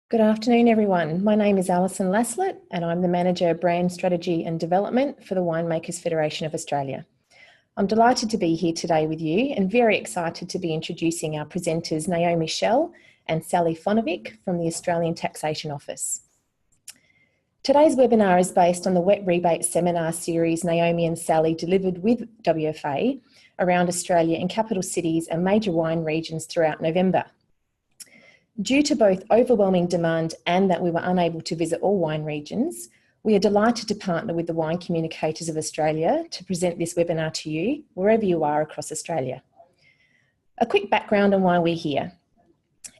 Good afternoon, everyone. My name is Alison Laslett, and I'm the Manager of Brand Strategy and Development for the Winemakers Federation of Australia. I'm delighted to be here today with you and very excited to be introducing our presenters Naomi Schell and Sally Fonovic from the Australian Taxation Office. Today's webinar is based on the Wet Rebate seminar series Naomi and Sally delivered with WFA around Australia in capital cities and major wine regions throughout November. Due to both overwhelming demand and that we were unable to visit all wine regions, we are delighted to partner with the Wine Communicators of Australia to present this webinar to you, wherever you are across Australia. A quick background on why we're here.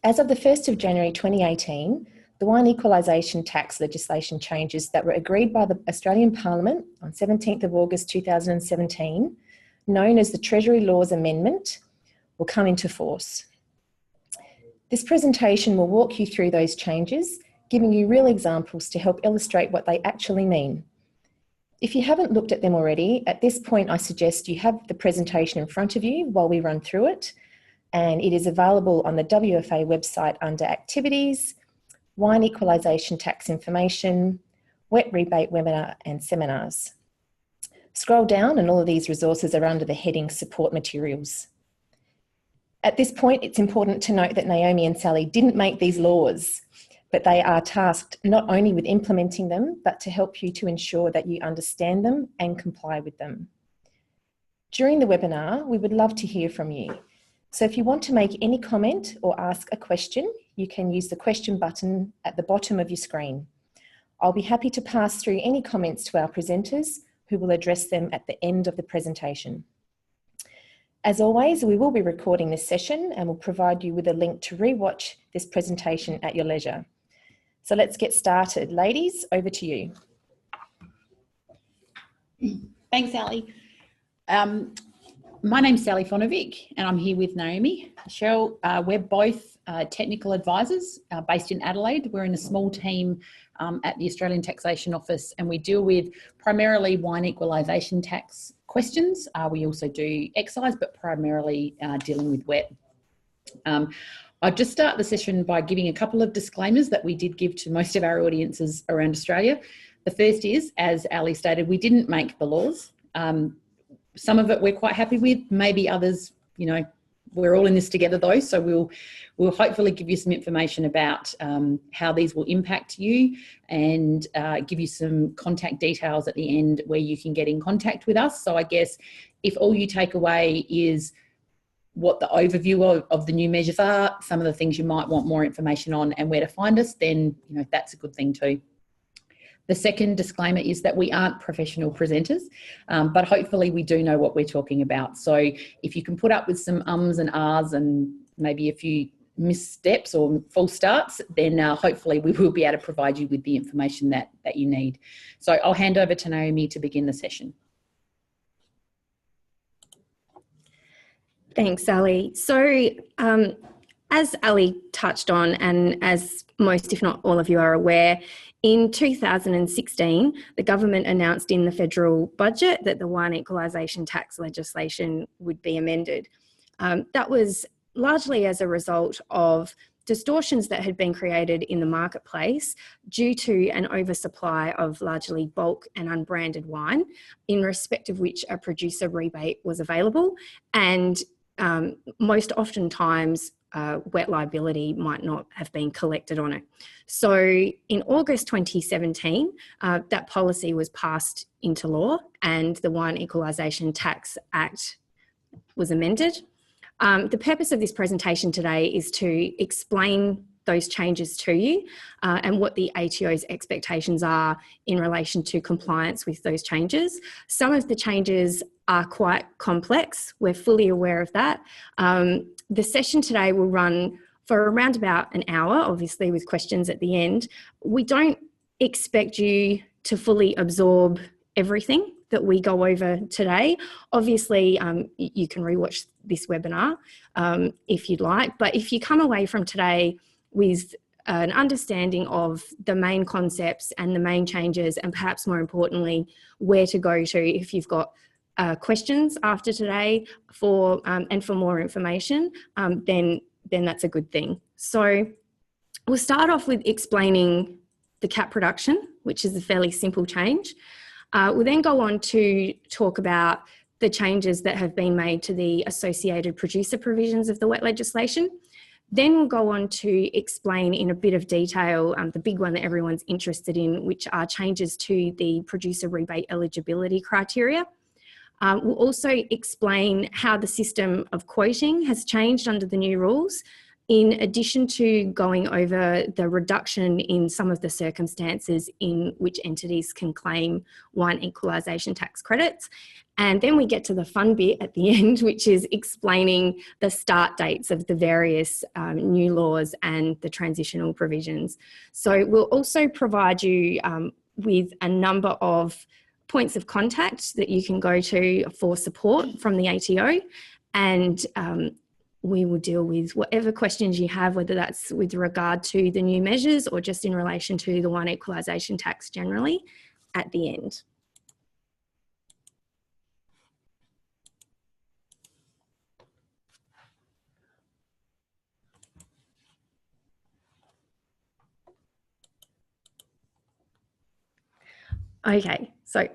As of the 1st of January 2018, the wine equalisation tax legislation changes that were agreed by the Australian Parliament on 17th of August 2017, known as the Treasury Laws Amendment, will come into force. This presentation will walk you through those changes, giving you real examples to help illustrate what they actually mean. If you haven't looked at them already, at this point I suggest you have the presentation in front of you while we run through it, and it is available on the WFA website under Activities, Wine Equalisation Tax Information, Wet Rebate Webinar and Seminars. Scroll down and all of these resources are under the heading Support Materials. At this point, it's important to note that Naomi and Sally didn't make these laws, but they are tasked not only with implementing them, but to help you to ensure that you understand them and comply with them. During the webinar, we would love to hear from you. So if you want to make any comment or ask a question, you can use the question button at the bottom of your screen. I'll be happy to pass through any comments to our presenters, who will address them at the end of the presentation. As always, we will be recording this session and will provide you with a link to rewatch this presentation at your leisure. So let's get started. Ladies, over to you. Thanks, Sally. My name's Sally Fonovic and I'm here with Naomi. Schell, we're both technical advisors based in Adelaide. We're in a small team at the Australian Taxation Office and we deal with primarily wine equalisation tax questions. We also do excise, but primarily dealing with wet. I'll just start the session by giving a couple of disclaimers that we did give to most of our audiences around Australia. The first is, as Ali stated, we didn't make the laws. Some of it we're quite happy with, maybe others, you know, we're all in this together though, so we'll hopefully give you some information about how these will impact you and give you some contact details at the end where you can get in contact with us. So I guess if all you take away is what the overview of the new measures are, some of the things you might want more information on and where to find us, then you know that's a good thing too. The second disclaimer is that we aren't professional presenters, but hopefully we do know what we're talking about. So if you can put up with some ums and ahs and maybe a few missteps or false starts, then hopefully we will be able to provide you with the information that you need. So I'll hand over to Naomi to begin the session. Thanks, Ali. So as Ali touched on, and as most, if not all of you are aware, in 2016, the government announced in the federal budget that the wine equalisation tax legislation would be amended. That was largely as a result of distortions that had been created in the marketplace due to an oversupply of largely bulk and unbranded wine, in respect of which a producer rebate was available, and most oftentimes wet liability might not have been collected on it. So in August 2017, that policy was passed into law and the Wine Equalisation Tax Act was amended. The purpose of this presentation today is to explain those changes to you and what the ATO's expectations are in relation to compliance with those changes. Some of the changes are quite complex. We're fully aware of that. The session today will run for around about an hour, obviously with questions at the end. We don't expect you to fully absorb everything that we go over today. Obviously, you can rewatch this webinar if you'd like, but if you come away from today with an understanding of the main concepts and the main changes, and perhaps more importantly, where to go to if you've got questions after today and for more information, then that's a good thing. So we'll start off with explaining the cap reduction, which is a fairly simple change. We'll then go on to talk about the changes that have been made to the associated producer provisions of the wet legislation. Then we'll go on to explain in a bit of detail the big one that everyone's interested in, which are changes to the producer rebate eligibility criteria. We'll also explain how the system of quoting has changed under the new rules, in addition to going over the reduction in some of the circumstances in which entities can claim wine equalisation tax credits. And then we get to the fun bit at the end, which is explaining the start dates of the various new laws and the transitional provisions. So we'll also provide you with a number of points of contact that you can go to for support from the ATO, and we will deal with whatever questions you have, whether that's with regard to the new measures or just in relation to the wine equalisation tax generally, at the end. Okay, so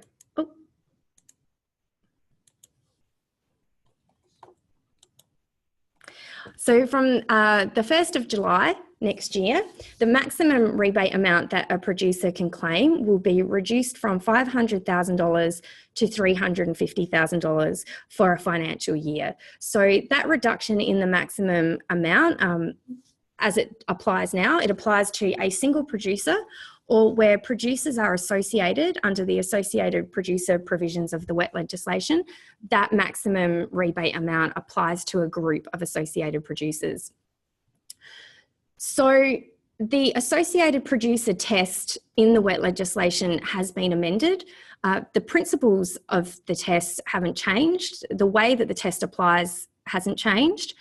from the 1st of July next year, the maximum rebate amount that a producer can claim will be reduced from $500,000 to $350,000 for a financial year. So that reduction in the maximum amount, as it applies now, it applies to a single producer or where producers are associated under the associated producer provisions of the wet legislation. That maximum rebate amount applies to a group of associated producers. So the associated producer test in the wet legislation has been amended. The principles of the test haven't changed. The way that the test applies hasn't changed,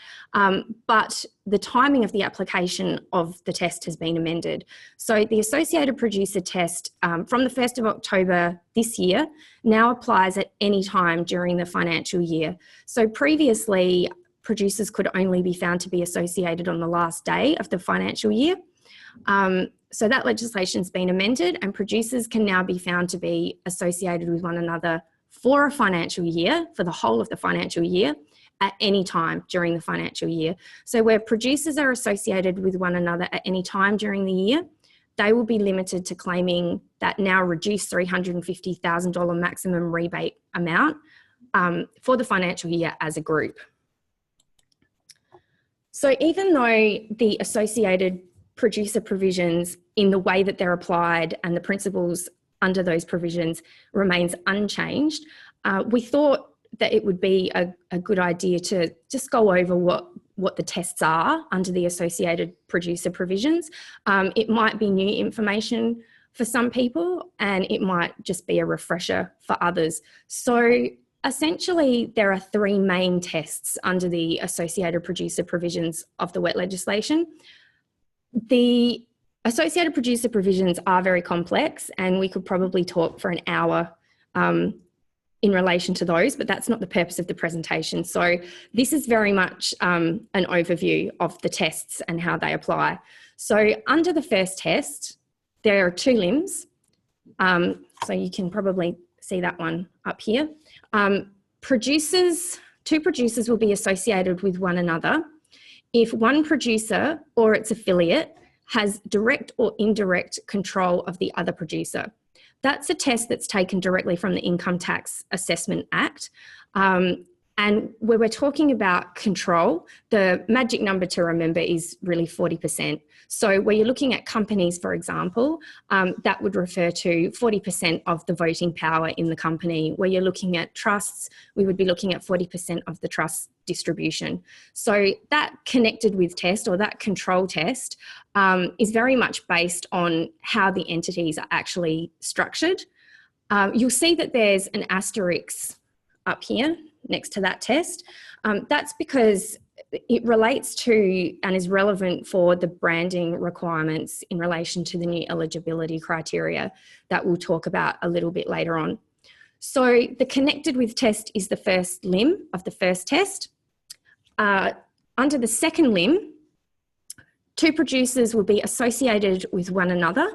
but the timing of the application of the test has been amended. So the associated producer test from the 1st of October this year now applies at any time during the financial year. So previously, producers could only be found to be associated on the last day of the financial year. So that legislation's been amended, and producers can now be found to be associated with one another for a financial year, for the whole of the financial year, at any time during the financial year. So where producers are associated with one another at any time during the year, they will be limited to claiming that now reduced $350,000 maximum rebate amount for the financial year as a group. So even though the associated producer provisions in the way that they're applied and the principles under those provisions remains unchanged, we thought that it would be a good idea to just go over what the tests are under the associated producer provisions. It might be new information for some people, and it might just be a refresher for others. So essentially, there are 3 main tests under the associated producer provisions of the wet legislation. The associated producer provisions are very complex, and we could probably talk for an hour in relation to those, but that's not the purpose of the presentation. So this is very much an overview of the tests and how they apply. So under the first test, there are 2 limbs. So you can probably see that one up here. 2 producers will be associated with one another if one producer or its affiliate has direct or indirect control of the other producer. That's a test that's taken directly from the Income Tax Assessment Act. And where we're talking about control, the magic number to remember is really 40%. So where you're looking at companies, for example, that would refer to 40% of the voting power in the company. Where you're looking at trusts, we would be looking at 40% of the trust distribution. So that connected with test, or that control test, is very much based on how the entities are actually structured. You'll see that there's an asterisk up here next to that test. That's because it relates to and is relevant for the branding requirements in relation to the new eligibility criteria that we'll talk about a little bit later on. So the connected with test is the first limb of the first test. Under the second limb, two producers will be associated with one another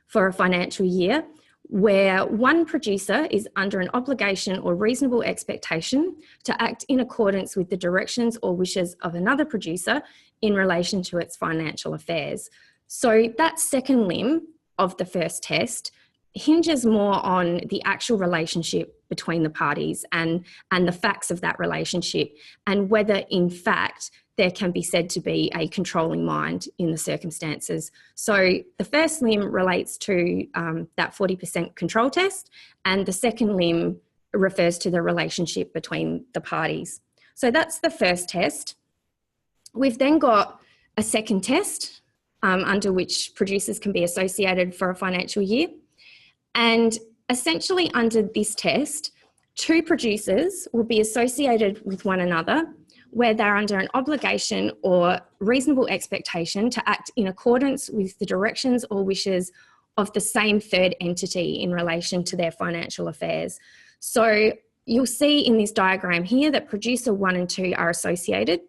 for a financial year where one producer is under an obligation or reasonable expectation to act in accordance with the directions or wishes of another producer in relation to its financial affairs. So that second limb of the first test hinges more on the actual relationship between the parties and the facts of that relationship, and whether in fact there can be said to be a controlling mind in the circumstances. So the first limb relates to that 40% control test, and the second limb refers to the relationship between the parties. So that's the first test. We've then got a second test under which producers can be associated for a financial year. And essentially under this test, two producers will be associated with one another where they're under an obligation or reasonable expectation to act in accordance with the directions or wishes of the same third entity in relation to their financial affairs. So you'll see in this diagram here that producer 1 and 2 are associated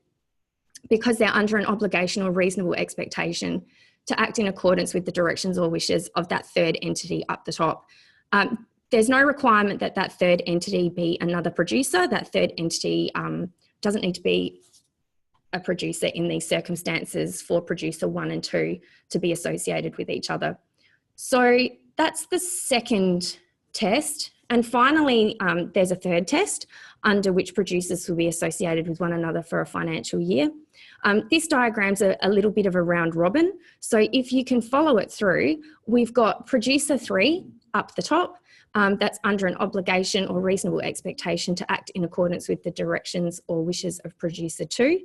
because they're under an obligation or reasonable expectation to act in accordance with the directions or wishes of that third entity up the top. There's no requirement that that third entity be another producer. That third entity doesn't need to be a producer in these circumstances for producer 1 and 2 to be associated with each other. So that's the second test. And finally, there's a third test under which producers will be associated with one another for a financial year. This diagram's a little bit of a round robin. So if you can follow it through, we've got producer 3 up the top. That's under an obligation or reasonable expectation to act in accordance with the directions or wishes of producer 2.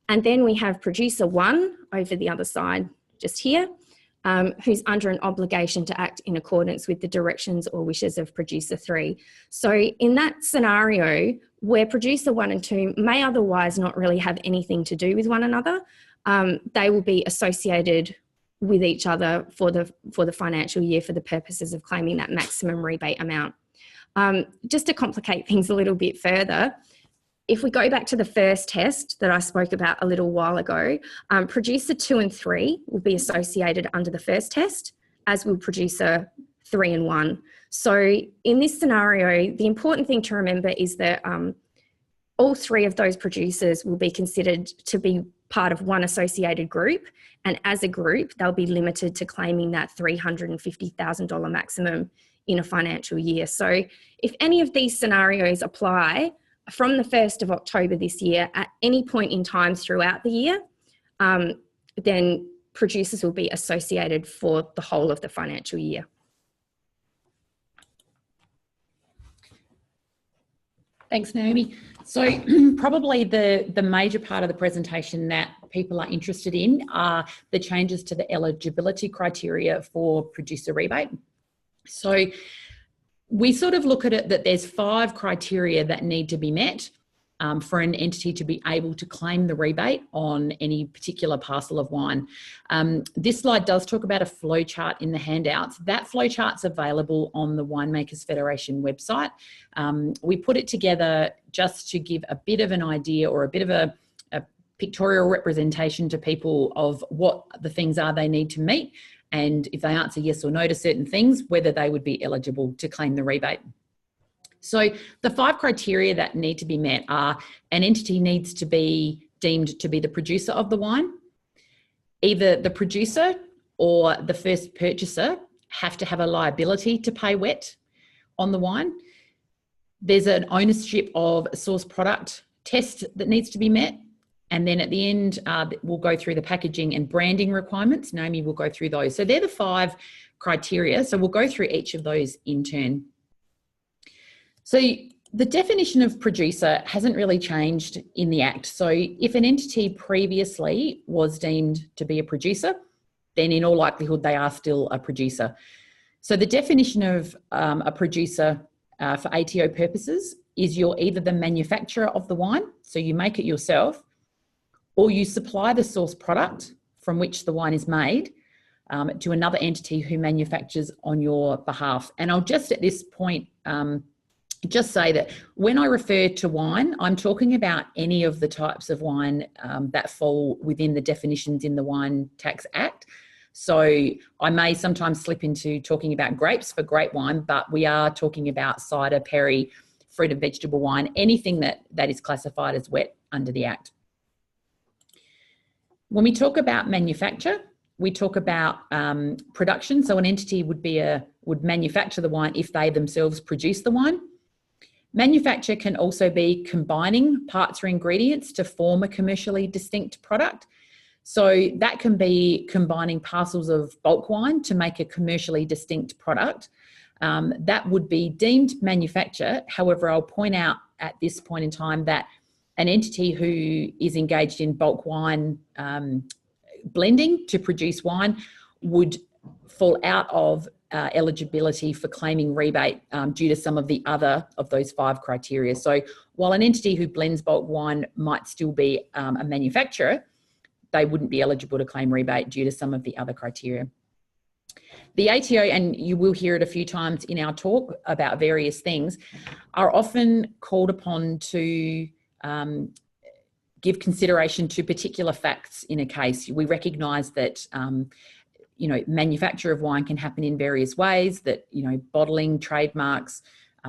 And then we have producer 1 over the other side, just here, who's under an obligation to act in accordance with the directions or wishes of producer 3. So in that scenario, where producer 1 and 2 may otherwise not really have anything to do with one another, they will be associated with each other for the financial year for the purposes of claiming that maximum rebate amount. Just to complicate things a little bit further, if we go back to the first test that I spoke about a little while ago, producer 2 and 3 will be associated under the first test, as will producer 3 and 1. So in this scenario, the important thing to remember is that all three of those producers will be considered to be part of one associated group, and as a group, they'll be limited to claiming that $350,000 maximum in a financial year. So if any of these scenarios apply from the 1st of October this year at any point in time throughout the year, then producers will be associated for the whole of the financial year. Thanks, Naomi. So probably the major part of the presentation that people are interested in are the changes to the eligibility criteria for producer rebate. So we sort of look at it that there's 5 criteria that need to be met for an entity to be able to claim the rebate on any particular parcel of wine. This slide does talk about a flow chart in the handouts. That flow chart's available on the Winemakers Federation website. We put it together just to give a bit of an idea or a bit of a pictorial representation to people of what the things are they need to meet, and if they answer yes or no to certain things, whether they would be eligible to claim the rebate. So the 5 criteria that need to be met are: an entity needs to be deemed to be the producer of the wine. Either the producer or the first purchaser have to have a liability to pay wet on the wine. There's an ownership of source product test that needs to be met. And then at the end, we'll go through the packaging and branding requirements. Naomi will go through those. So they're the 5 criteria. So we'll go through each of those in turn. So the definition of producer hasn't really changed in the Act. So if an entity previously was deemed to be a producer, then in all likelihood they are still a producer. So the definition of a producer for ATO purposes is you're either the manufacturer of the wine, so you make it yourself, or you supply the source product from which the wine is made to another entity who manufactures on your behalf. And I'll just at this point just say that when I refer to wine, I'm talking about any of the types of wine that fall within the definitions in the Wine Tax Act. So I may sometimes slip into talking about grapes for grape wine, but we are talking about cider, perry, fruit and vegetable wine, anything that is classified as wet under the Act. When we talk about manufacture, we talk about production. So an entity would manufacture the wine if they themselves produce the wine. Manufacture can also be combining parts or ingredients to form a commercially distinct product. So that can be combining parcels of bulk wine to make a commercially distinct product. That would be deemed manufacture. However, I'll point out at this point in time that an entity who is engaged in bulk wine blending to produce wine would fall out of eligibility for claiming rebate due to some of the other of those 5 criteria. So while an entity who blends bulk wine might still be a manufacturer, they wouldn't be eligible to claim rebate due to some of the other criteria. The ATO, and you will hear it a few times in our talk about various things, are often called upon to give consideration to particular facts in a case. We recognise that manufacture of wine can happen in various ways, that, bottling, trademarks,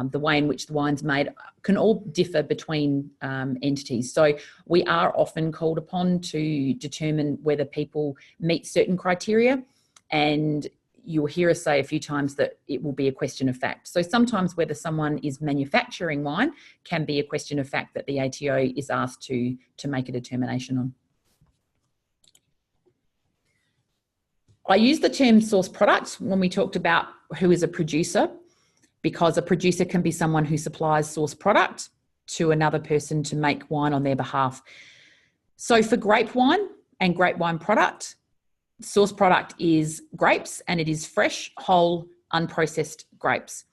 the way in which the wine's made can all differ between entities. So we are often called upon to determine whether people meet certain criteria, and you'll hear us say a few times that it will be a question of fact. So sometimes whether someone is manufacturing wine can be a question of fact that the ATO is asked to make a determination on. I use the term source product when we talked about who is a producer, because a producer can be someone who supplies source product to another person to make wine on their behalf. So for grape wine and grape wine product, source product is grapes, and it is fresh, whole, unprocessed grapes.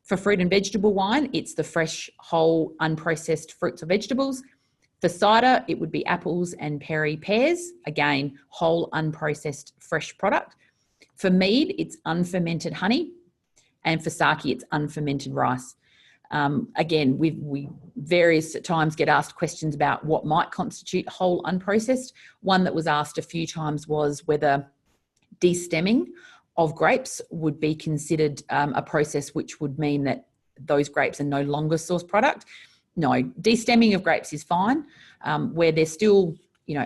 For fruit and vegetable wine, it's the fresh, whole, unprocessed fruits or vegetables. For cider, it would be apples and perry pears, again, whole, unprocessed, fresh product. For mead, it's unfermented honey. And for sake, it's unfermented rice. Again, we various times get asked questions about what might constitute whole unprocessed. One that was asked a few times was whether destemming of grapes would be considered a process which would mean that those grapes are no longer source product. No, destemming of grapes is fine. Where they're still,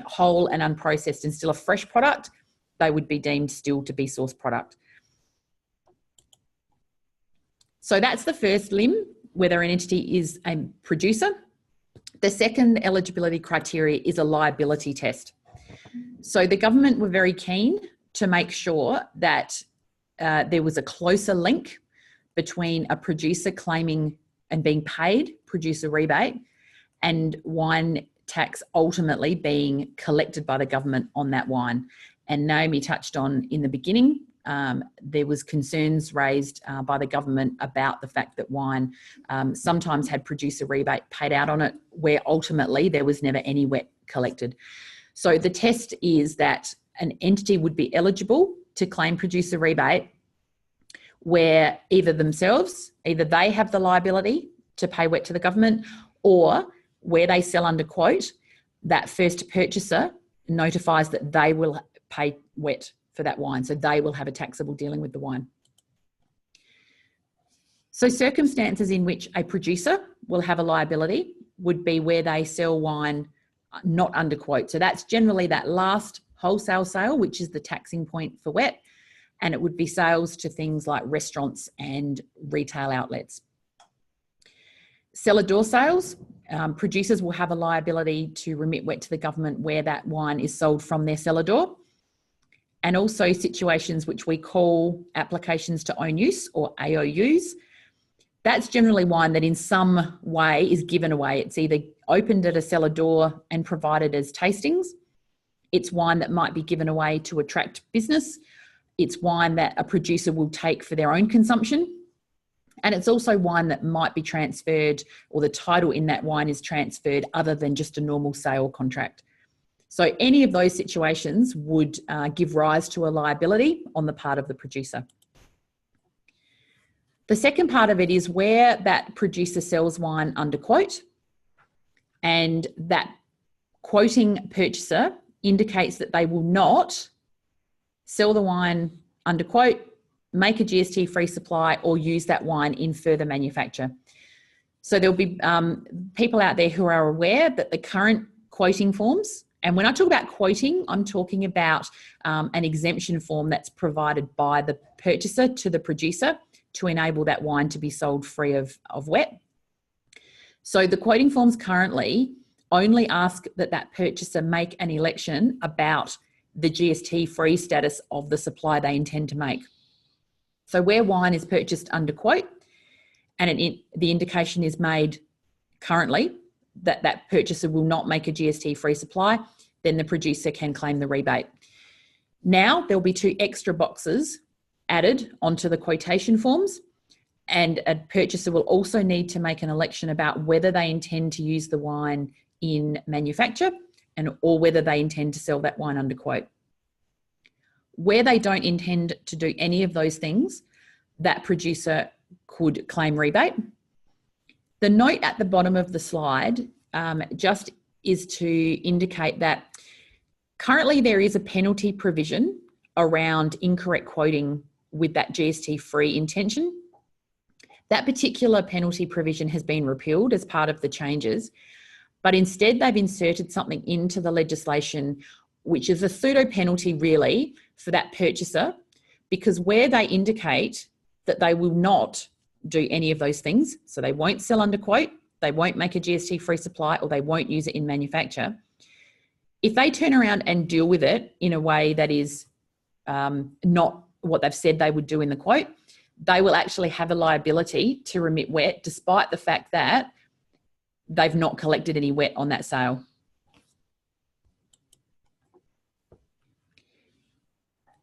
whole and unprocessed and still a fresh product, they would be deemed still to be source product. So that's the first limb, whether an entity is a producer. The second eligibility criteria is a liability test. So the government were very keen to make sure that there was a closer link between a producer claiming and being paid producer rebate and wine tax ultimately being collected by the government on that wine. And Naomi touched on in the beginning, there was concerns raised by the government about the fact that wine sometimes had producer rebate paid out on it, where ultimately there was never any wet collected. So the test is that an entity would be eligible to claim producer rebate where either they have the liability to pay wet to the government, or where they sell under quote, that first purchaser notifies that they will pay wet for that wine. So they will have a taxable dealing with the wine. So circumstances in which a producer will have a liability would be where they sell wine not under quote. So that's generally that last wholesale sale, which is the taxing point for wet. And it would be sales to things like restaurants and retail outlets. Cellar door sales, producers will have a liability to remit wet to the government where that wine is sold from their cellar door. And also situations which we call applications to own use, or AOUs. That's generally wine that in some way is given away. It's either opened at a cellar door and provided as tastings. It's wine that might be given away to attract business. It's wine that a producer will take for their own consumption. And it's also wine that might be transferred, or the title in that wine is transferred other than just a normal sale contract. So any of those situations would give rise to a liability on the part of the producer. The second part of it is where that producer sells wine under quote, and that quoting purchaser indicates that they will not sell the wine under quote, make a GST-free supply, or use that wine in further manufacture. So there'll be people out there who are aware that the current quoting forms, and when I talk about quoting, I'm talking about an exemption form that's provided by the purchaser to the producer to enable that wine to be sold free of wet. So the quoting forms currently only ask that purchaser make an election about the GST-free status of the supply they intend to make. So where wine is purchased under quote, and the indication is made currently that purchaser will not make a GST-free supply, then the producer can claim the rebate. Now there'll be 2 extra boxes added onto the quotation forms, and a purchaser will also need to make an election about whether they intend to use the wine in manufacture or whether they intend to sell that wine under quote. Where they don't intend to do any of those things, that producer could claim rebate. The note at the bottom of the slide just is to indicate that currently there is a penalty provision around incorrect quoting with that GST-free intention. That particular penalty provision has been repealed as part of the changes, but instead they've inserted something into the legislation which is a pseudo penalty really for that purchaser, because where they indicate that they will not do any of those things, so they won't sell under quote, they won't make a GST-free supply, or they won't use it in manufacture, if they turn around and deal with it in a way that is not what they've said they would do in the quote, they will actually have a liability to remit wet despite the fact that they've not collected any wet on that sale.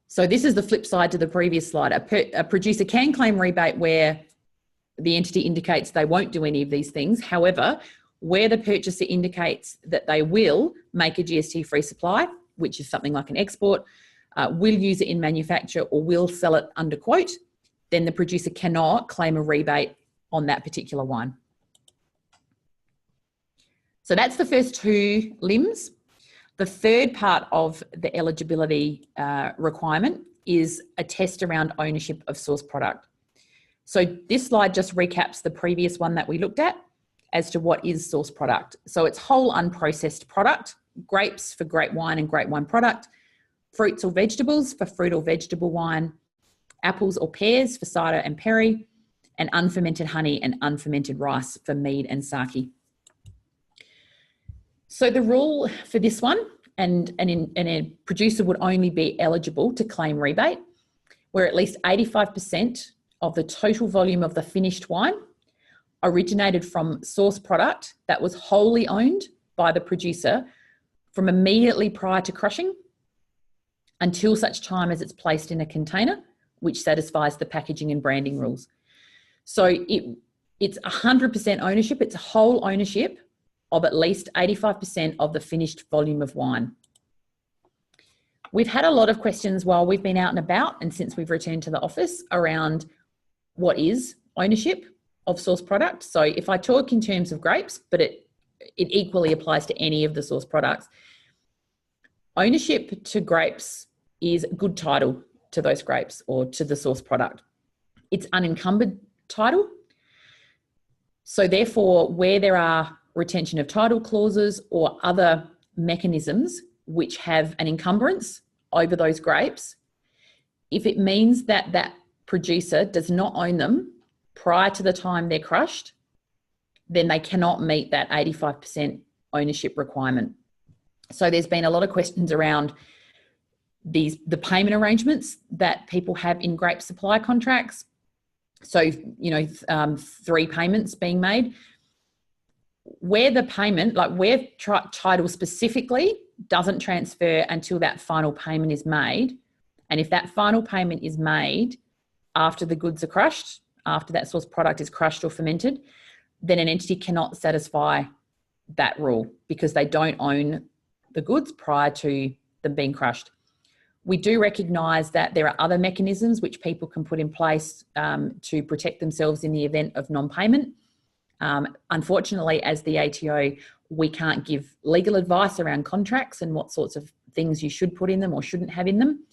So this is the flip side to the previous slide. A producer can claim rebate where the entity indicates they won't do any of these things. However, where the purchaser indicates that they will make a GST-free supply, which is something like an export, will use it in manufacture, or will sell it under quote, then the producer cannot claim a rebate on that particular wine. So that's the first 2 limbs. The third part of the eligibility requirement is a test around ownership of source product. So this slide just recaps the previous one that we looked at as to what is source product. So it's whole unprocessed product, grapes for grape wine and grape wine product, fruits or vegetables for fruit or vegetable wine, apples or pears for cider and perry, and unfermented honey and unfermented rice for mead and sake. So the rule for this one, and a producer would only be eligible to claim rebate where at least 85% of the total volume of the finished wine originated from source product that was wholly owned by the producer from immediately prior to crushing until such time as it's placed in a container which satisfies the packaging and branding rules. So it's 100% ownership, it's a whole ownership of at least 85% of the finished volume of wine. We've had a lot of questions while we've been out and about and since we've returned to the office around what is ownership of source product. So if I talk in terms of grapes, but it equally applies to any of the source products, ownership to grapes is good title to those grapes or to the source product. It's unencumbered title. So therefore, where there are retention of title clauses or other mechanisms which have an encumbrance over those grapes, if it means that that producer does not own them prior to the time they're crushed, then they cannot meet that 85% ownership requirement. So there's been a lot of questions around the payment arrangements that people have in grape supply contracts. So, 3 payments being made. Where the payment, like where title specifically doesn't transfer until that final payment is made, and if that final payment is made after the goods are crushed, after that source product is crushed or fermented, then an entity cannot satisfy that rule because they don't own the goods prior to them being crushed. We do recognise that there are other mechanisms which people can put in place to protect themselves in the event of non-payment. Unfortunately, as the ATO, we can't give legal advice around contracts and what sorts of things you should put in them or shouldn't have in them.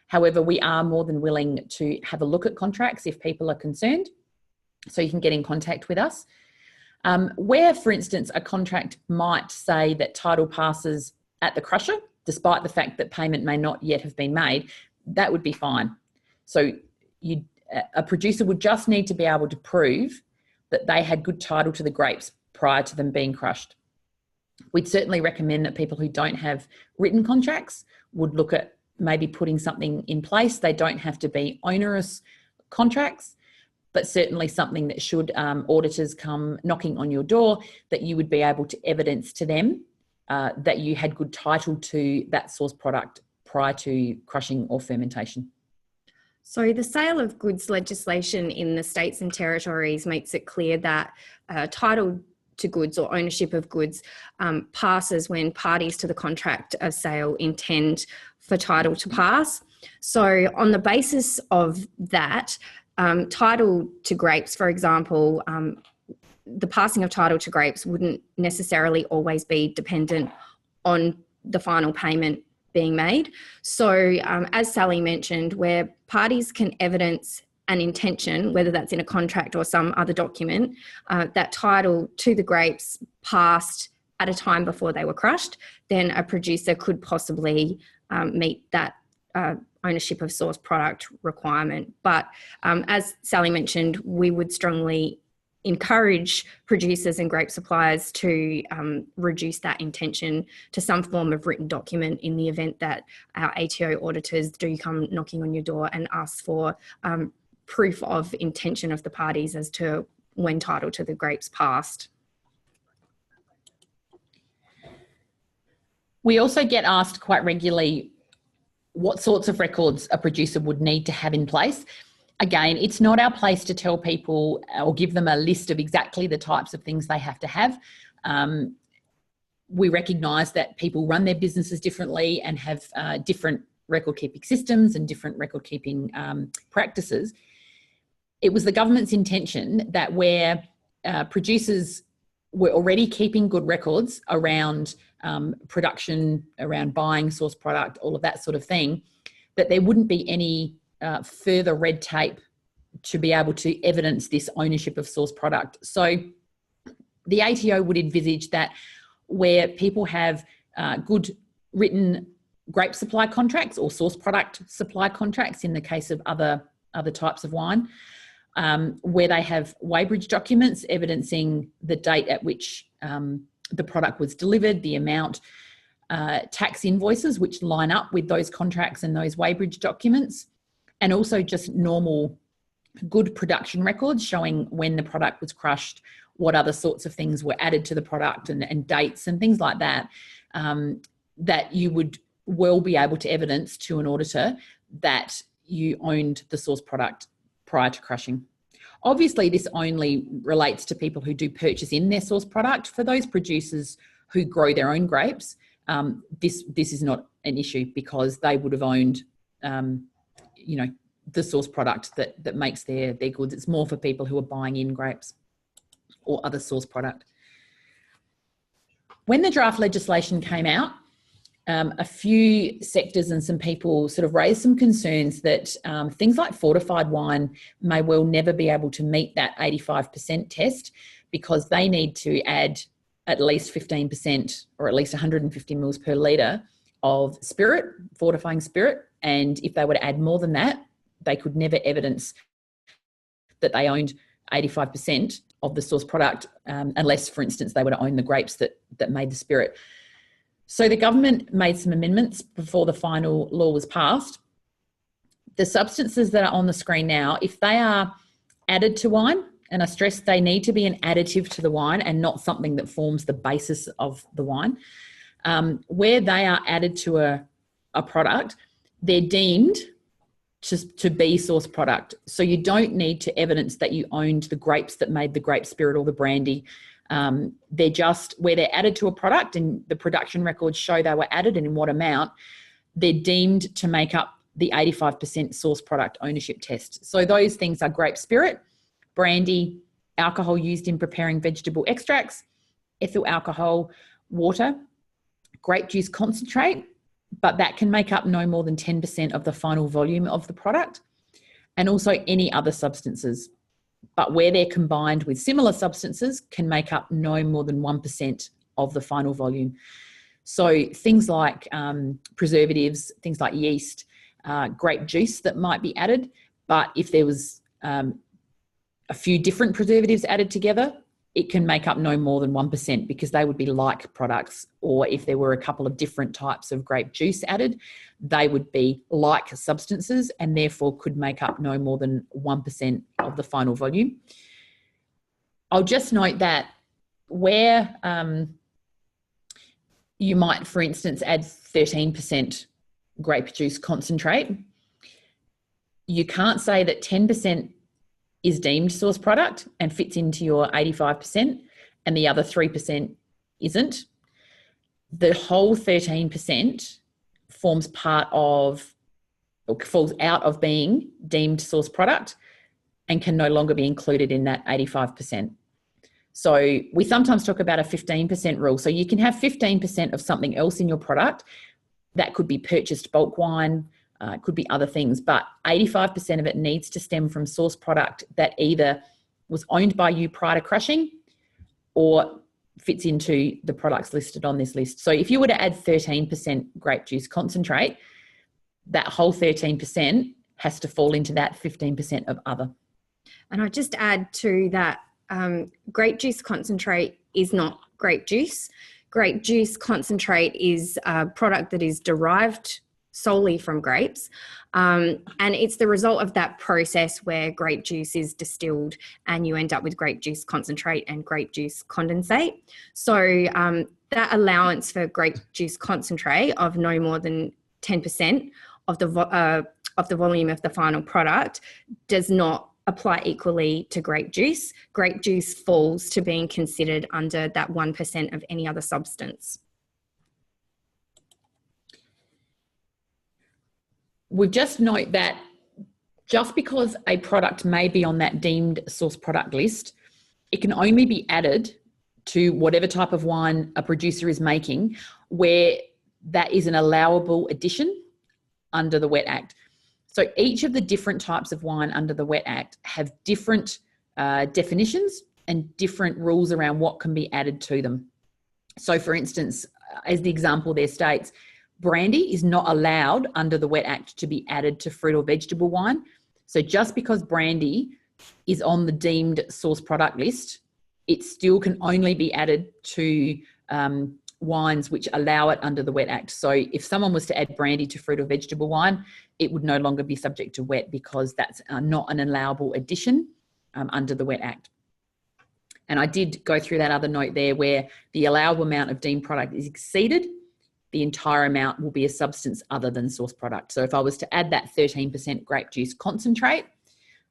However, we are more than willing to have a look at contracts if people are concerned. So you can get in contact with us. Where, for instance, a contract might say that title passes at the crusher, despite the fact that payment may not yet have been made, that would be fine. So a producer would just need to be able to prove that they had good title to the grapes prior to them being crushed. We'd certainly recommend that people who don't have written contracts would look at maybe putting something in place. They don't have to be onerous contracts, but certainly something that should auditors come knocking on your door, that you would be able to evidence to them that you had good title to that source product prior to crushing or fermentation. So the sale of goods legislation in the states and territories makes it clear that title to goods or ownership of goods passes when parties to the contract of sale intend for title to pass. So on the basis of that, title to grapes, for example, the passing of title to grapes wouldn't necessarily always be dependent on the final payment being made. So as Sally mentioned, where parties can evidence an intention, whether that's in a contract or some other document, that title to the grapes passed at a time before they were crushed, then a producer could possibly meet that ownership of source product requirement. But as Sally mentioned, we would strongly encourage producers and grape suppliers to reduce that intention to some form of written document in the event that our ATO auditors do come knocking on your door and ask for proof of intention of the parties as to when title to the grapes passed. We also get asked quite regularly what sorts of records a producer would need to have in place. Again, it's not our place to tell people or give them a list of exactly the types of things they have to have. We recognise that people run their businesses differently and have different record keeping systems and different record keeping practices. It was the government's intention that where producers were already keeping good records around production, around buying source product, all of that sort of thing, that there wouldn't be any further red tape to be able to evidence this ownership of source product. So the ATO would envisage that where people have good written grape supply contracts or source product supply contracts in the case of other types of wine, where they have weighbridge documents evidencing the date at which the product was delivered, the amount, tax invoices which line up with those contracts and those weighbridge documents, and also just normal good production records showing when the product was crushed, what other sorts of things were added to the product and dates and things like that, that you would well be able to evidence to an auditor that you owned the source product prior to crushing. Obviously, this only relates to people who do purchase in their source product. For those producers who grow their own grapes, this is not an issue because they would have owned the source product that makes their goods. It's more for people who are buying in grapes or other source product. When the draft legislation came out, a few sectors and some people sort of raised some concerns that things like fortified wine may well never be able to meet that 85% test because they need to add at least 15% or at least 150 mils per litre of spirit, fortifying spirit. And if they were to add more than that, they could never evidence that they owned 85% of the source product unless, for instance, they were to own the grapes that made the spirit. So the government made some amendments before the final law was passed. The substances that are on the screen now, if they are added to wine, and I stress they need to be an additive to the wine and not something that forms the basis of the wine, where they are added to a product, they're deemed to be source product. So you don't need to evidence that you owned the grapes that made the grape spirit or the brandy. They're just where they're added to a product and the production records show they were added and in what amount, they're deemed to make up the 85% source product ownership test. So those things are grape spirit, brandy, alcohol used in preparing vegetable extracts, ethyl alcohol, water, grape juice concentrate, but that can make up no more than 10% of the final volume of the product, and also any other substances. But where they're combined with similar substances can make up no more than 1% of the final volume. So things like preservatives, things like yeast, grape juice that might be added, but if there was a few different preservatives added together, it can make up no more than 1% because they would be like products. Or if there were a couple of different types of grape juice added, they would be like substances and therefore could make up no more than 1% of the final volume. I'll just note that where you might, for instance, add 13% grape juice concentrate, you can't say that 10% is deemed source product and fits into your 85% and the other 3% isn't. The whole 13% forms part of, or falls out of being deemed source product and can no longer be included in that 85%. So we sometimes talk about a 15% rule. So you can have 15% of something else in your product. That could be purchased bulk wine, it could be other things, but 85% of it needs to stem from source product that either was owned by you prior to crushing or fits into the products listed on this list. So if you were to add 13% grape juice concentrate, that whole 13% has to fall into that 15% of other. And I'll just add to that, grape juice concentrate is not grape juice. Grape juice concentrate is a product that is derived solely from grapes, and it's the result of that process where grape juice is distilled and you end up with grape juice concentrate and grape juice condensate. So that allowance for grape juice concentrate of no more than 10% of the volume of the final product does not apply equally to grape juice. Grape juice falls to being considered under that 1% of any other substance. We just note that just because a product may be on that deemed source product list, it can only be added to whatever type of wine a producer is making where that is an allowable addition under the Wet Act. So each of the different types of wine under the Wet Act have different definitions and different rules around what can be added to them. So for instance, as the example there states, brandy is not allowed under the Wet Act to be added to fruit or vegetable wine. So just because brandy is on the deemed source product list, it still can only be added to wines which allow it under the Wet Act. So if someone was to add brandy to fruit or vegetable wine, it would no longer be subject to wet because that's not an allowable addition under the Wet Act. And I did go through that other note there where the allowable amount of deemed product is exceeded, the entire amount will be a substance other than source product. So if I was to add that 13% grape juice concentrate,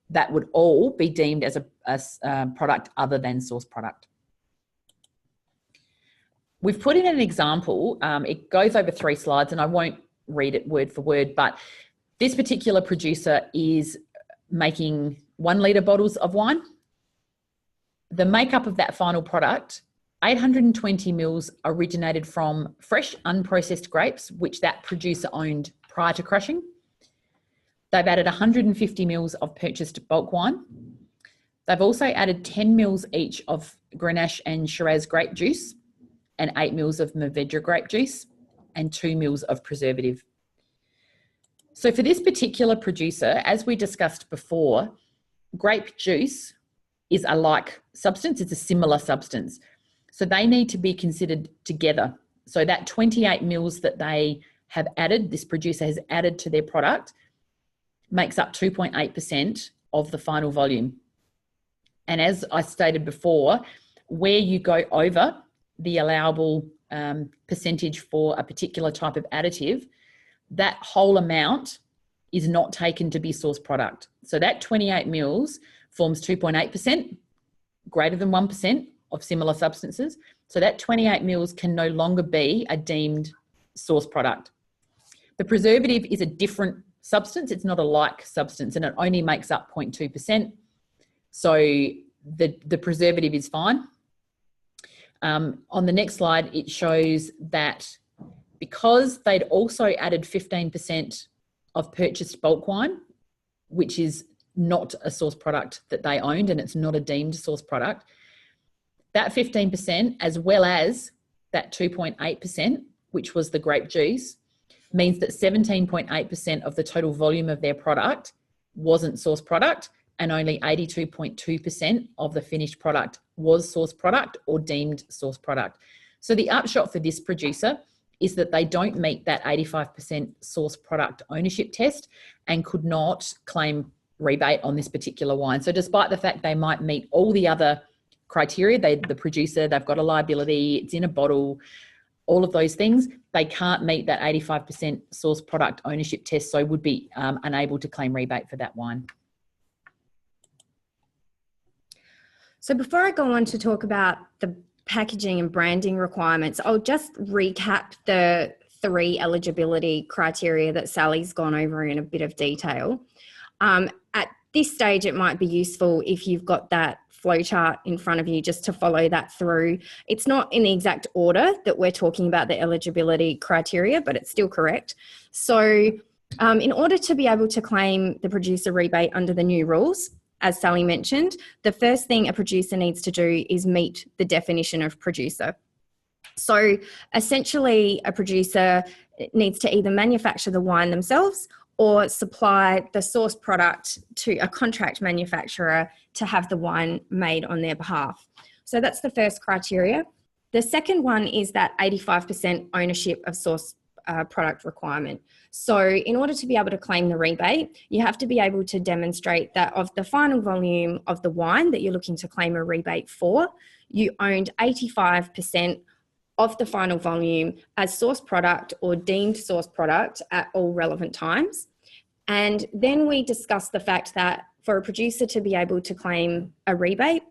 that would all be deemed as a product other than source product. We've put in an example. It goes over 3 slides and I won't read it word for word, but this particular producer is making 1 litre bottles of wine. The makeup of that final product, 820 mils originated from fresh, unprocessed grapes, which that producer owned prior to crushing. They've added 150 mils of purchased bulk wine. They've also added 10 mils each of Grenache and Shiraz grape juice and 8 mils of Mourvedre grape juice and 2 mils of preservative. So for this particular producer, as we discussed before, grape juice is a like substance. It's a similar substance. So they need to be considered together. So that 28 mils that they have added, this producer has added to their product, makes up 2.8% of the final volume. And as I stated before, where you go over the allowable percentage for a particular type of additive, that whole amount is not taken to be source product. So that 28 mils forms 2.8%, greater than 1% of similar substances. So that 28 mils can no longer be a deemed source product. The preservative is a different substance. It's not a like substance, and it only makes up 0.2%. So the preservative is fine. On the next slide, it shows that because they'd also added 15% of purchased bulk wine, which is not a source product that they owned, and it's not a deemed source product, that 15%, as well as that 2.8%, which was the grape juice, means that 17.8% of the total volume of their product wasn't source product, and only 82.2% of the finished product was source product or deemed source product. So the upshot for this producer is that they don't meet that 85% source product ownership test and could not claim rebate on this particular wine. So despite the fact they might meet all the other criteria, the producer, they've got a liability, it's in a bottle, all of those things, they can't meet that 85% source product ownership test, so would be unable to claim rebate for that wine. So before I go on to talk about the packaging and branding requirements, I'll just recap the 3 eligibility criteria that Sally's gone over in a bit of detail. At this stage, it might be useful if you've got that flowchart in front of you just to follow that through. It's not in the exact order that we're talking about the eligibility criteria, but it's still correct. So in order to be able to claim the producer rebate under the new rules, as Sally mentioned, the first thing a producer needs to do is meet the definition of producer. So essentially, a producer needs to either manufacture the wine themselves or supply the source product to a contract manufacturer to have the wine made on their behalf. So that's the first criteria. The second one is that 85% ownership of source product requirement. So in order to be able to claim the rebate, you have to be able to demonstrate that of the final volume of the wine that you're looking to claim a rebate for, you owned 85% of the final volume as source product or deemed source product at all relevant times. And then we discussed the fact that for a producer to be able to claim a rebate,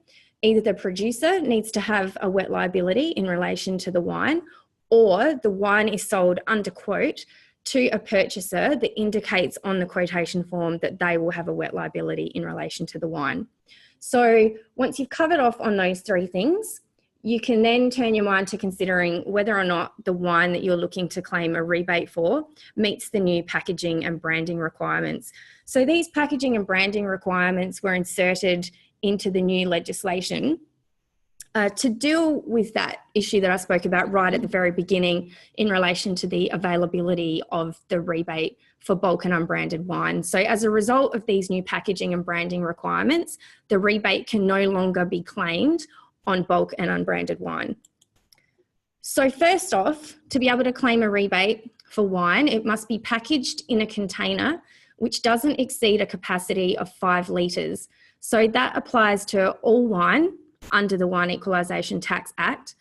either the producer needs to have a wet liability in relation to the wine, or the wine is sold under quote to a purchaser that indicates on the quotation form that they will have a wet liability in relation to the wine. So once you've covered off on those 3 things, you can then turn your mind to considering whether or not the wine that you're looking to claim a rebate for meets the new packaging and branding requirements. So these packaging and branding requirements were inserted into the new legislation to deal with that issue that I spoke about right at the very beginning in relation to the availability of the rebate for bulk and unbranded wine. So as a result of these new packaging and branding requirements, the rebate can no longer be claimed on bulk and unbranded wine. So first off, to be able to claim a rebate for wine, it must be packaged in a container which doesn't exceed a capacity of 5 litres. So that applies to all wine under the Wine Equalisation Tax Act,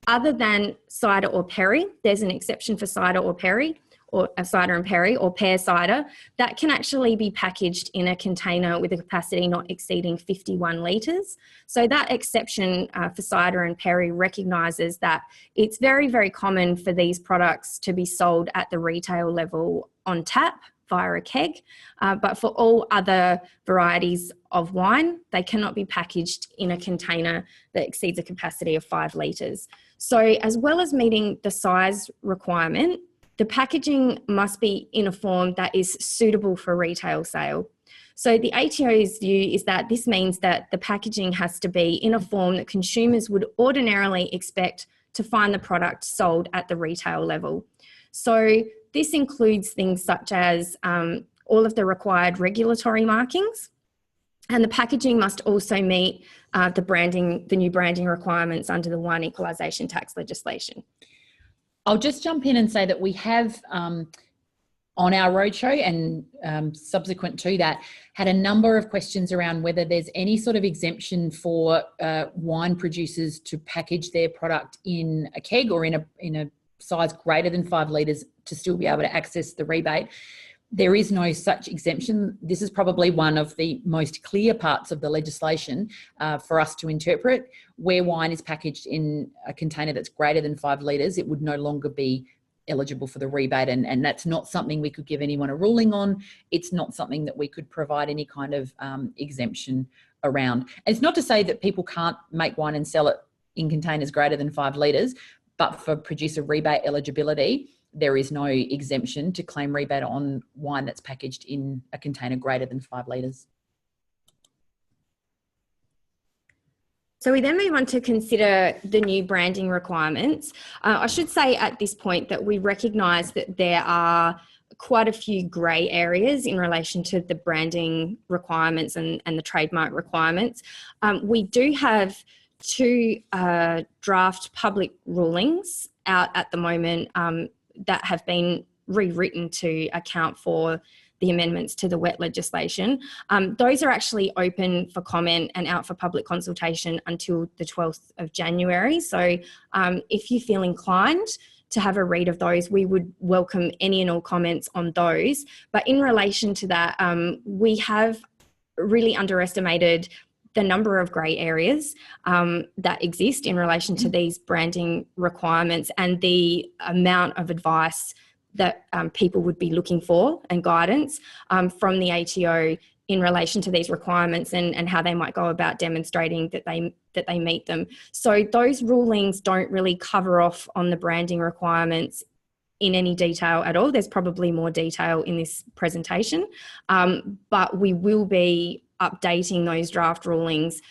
other than cider or perry. There's an exception for cider or perry, or cider and perry, or pear cider, that can actually be packaged in a container with a capacity not exceeding 51 litres. So that exception for cider and perry recognises that it's very, very common for these products to be sold at the retail level on tap via a keg, but for all other varieties of wine, they cannot be packaged in a container that exceeds a capacity of 5 litres. So as well as meeting the size requirement, the packaging must be in a form that is suitable for retail sale. So the ATO's view is that this means that the packaging has to be in a form that consumers would ordinarily expect to find the product sold at the retail level. So this includes things such as all of the required regulatory markings, and the packaging must also meet the new branding requirements under the Wine Equalisation Tax legislation. I'll just jump in and say that we have on our roadshow and subsequent to that had a number of questions around whether there's any sort of exemption for wine producers to package their product in a keg or in a size greater than 5 litres to still be able to access the rebate. There is no such exemption. This is probably one of the most clear parts of the legislation for us to interpret. Where wine is packaged in a container that's greater than 5 litres, it would no longer be eligible for the rebate, and that's not something we could give anyone a ruling on. It's not something that we could provide any kind of exemption around. And it's not to say that people can't make wine and sell it in containers greater than 5 litres, but for producer rebate eligibility, there is no exemption to claim rebate on wine that's packaged in a container greater than 5 litres. So we then move on to consider the new branding requirements. I should say at this point that we recognise that there are quite a few grey areas in relation to the branding requirements and the trademark requirements. We do have 2 draft public rulings out at the moment that have been rewritten to account for the amendments to the wet legislation. Those are actually open for comment and out for public consultation until the 12th of January. So if you feel inclined to have a read of those, we would welcome any and all comments on those. But in relation to that, we have really underestimated the number of grey areas that exist in relation to these branding requirements and the amount of advice that people would be looking for and guidance from the ATO in relation to these requirements and how they might go about demonstrating that they meet them. So those rulings don't really cover off on the branding requirements in any detail at all. There's probably more detail in this presentation, but we will be updating those draft rulings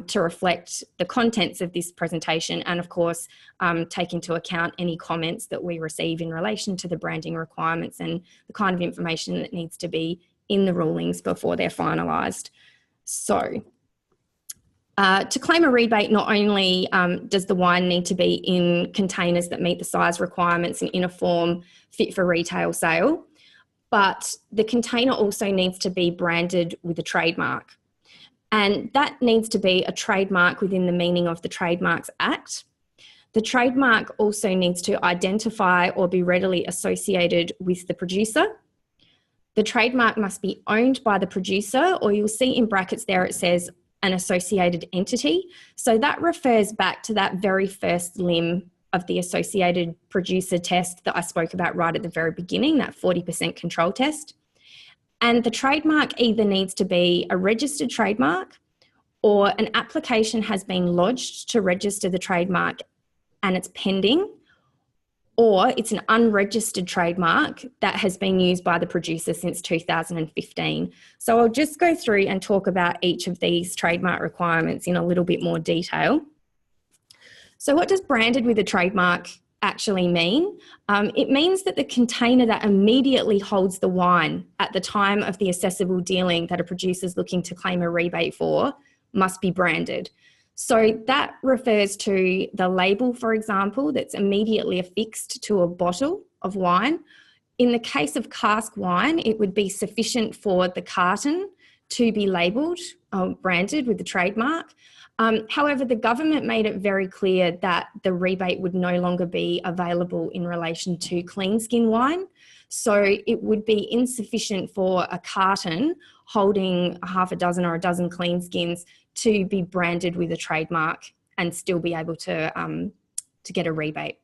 to reflect the contents of this presentation and of course take into account any comments that we receive in relation to the branding requirements and the kind of information that needs to be in the rulings before they're finalised. So to claim a rebate, not only does the wine need to be in containers that meet the size requirements and in a form fit for retail sale, but the container also needs to be branded with a trademark. And that needs to be a trademark within the meaning of the Trademarks Act. The trademark also needs to identify or be readily associated with the producer. The trademark must be owned by the producer, or you'll see in brackets there it says an associated entity. So that refers back to that very first limb of the associated producer test that I spoke about right at the very beginning, that 40% control test. And the trademark either needs to be a registered trademark or an application has been lodged to register the trademark and it's pending, or it's an unregistered trademark that has been used by the producer since 2015. So I'll just go through and talk about each of these trademark requirements in a little bit more detail. So what does branded with a trademark actually mean? It means that the container that immediately holds the wine at the time of the assessable dealing that a producer is looking to claim a rebate for must be branded. So that refers to the label, for example, that's immediately affixed to a bottle of wine. In the case of cask wine, it would be sufficient for the carton to be labelled, branded with the trademark. However, the government made it very clear that the rebate would no longer be available in relation to clean skin wine. So it would be insufficient for a carton holding half a dozen or a dozen clean skins to be branded with a trademark and still be able to get a rebate.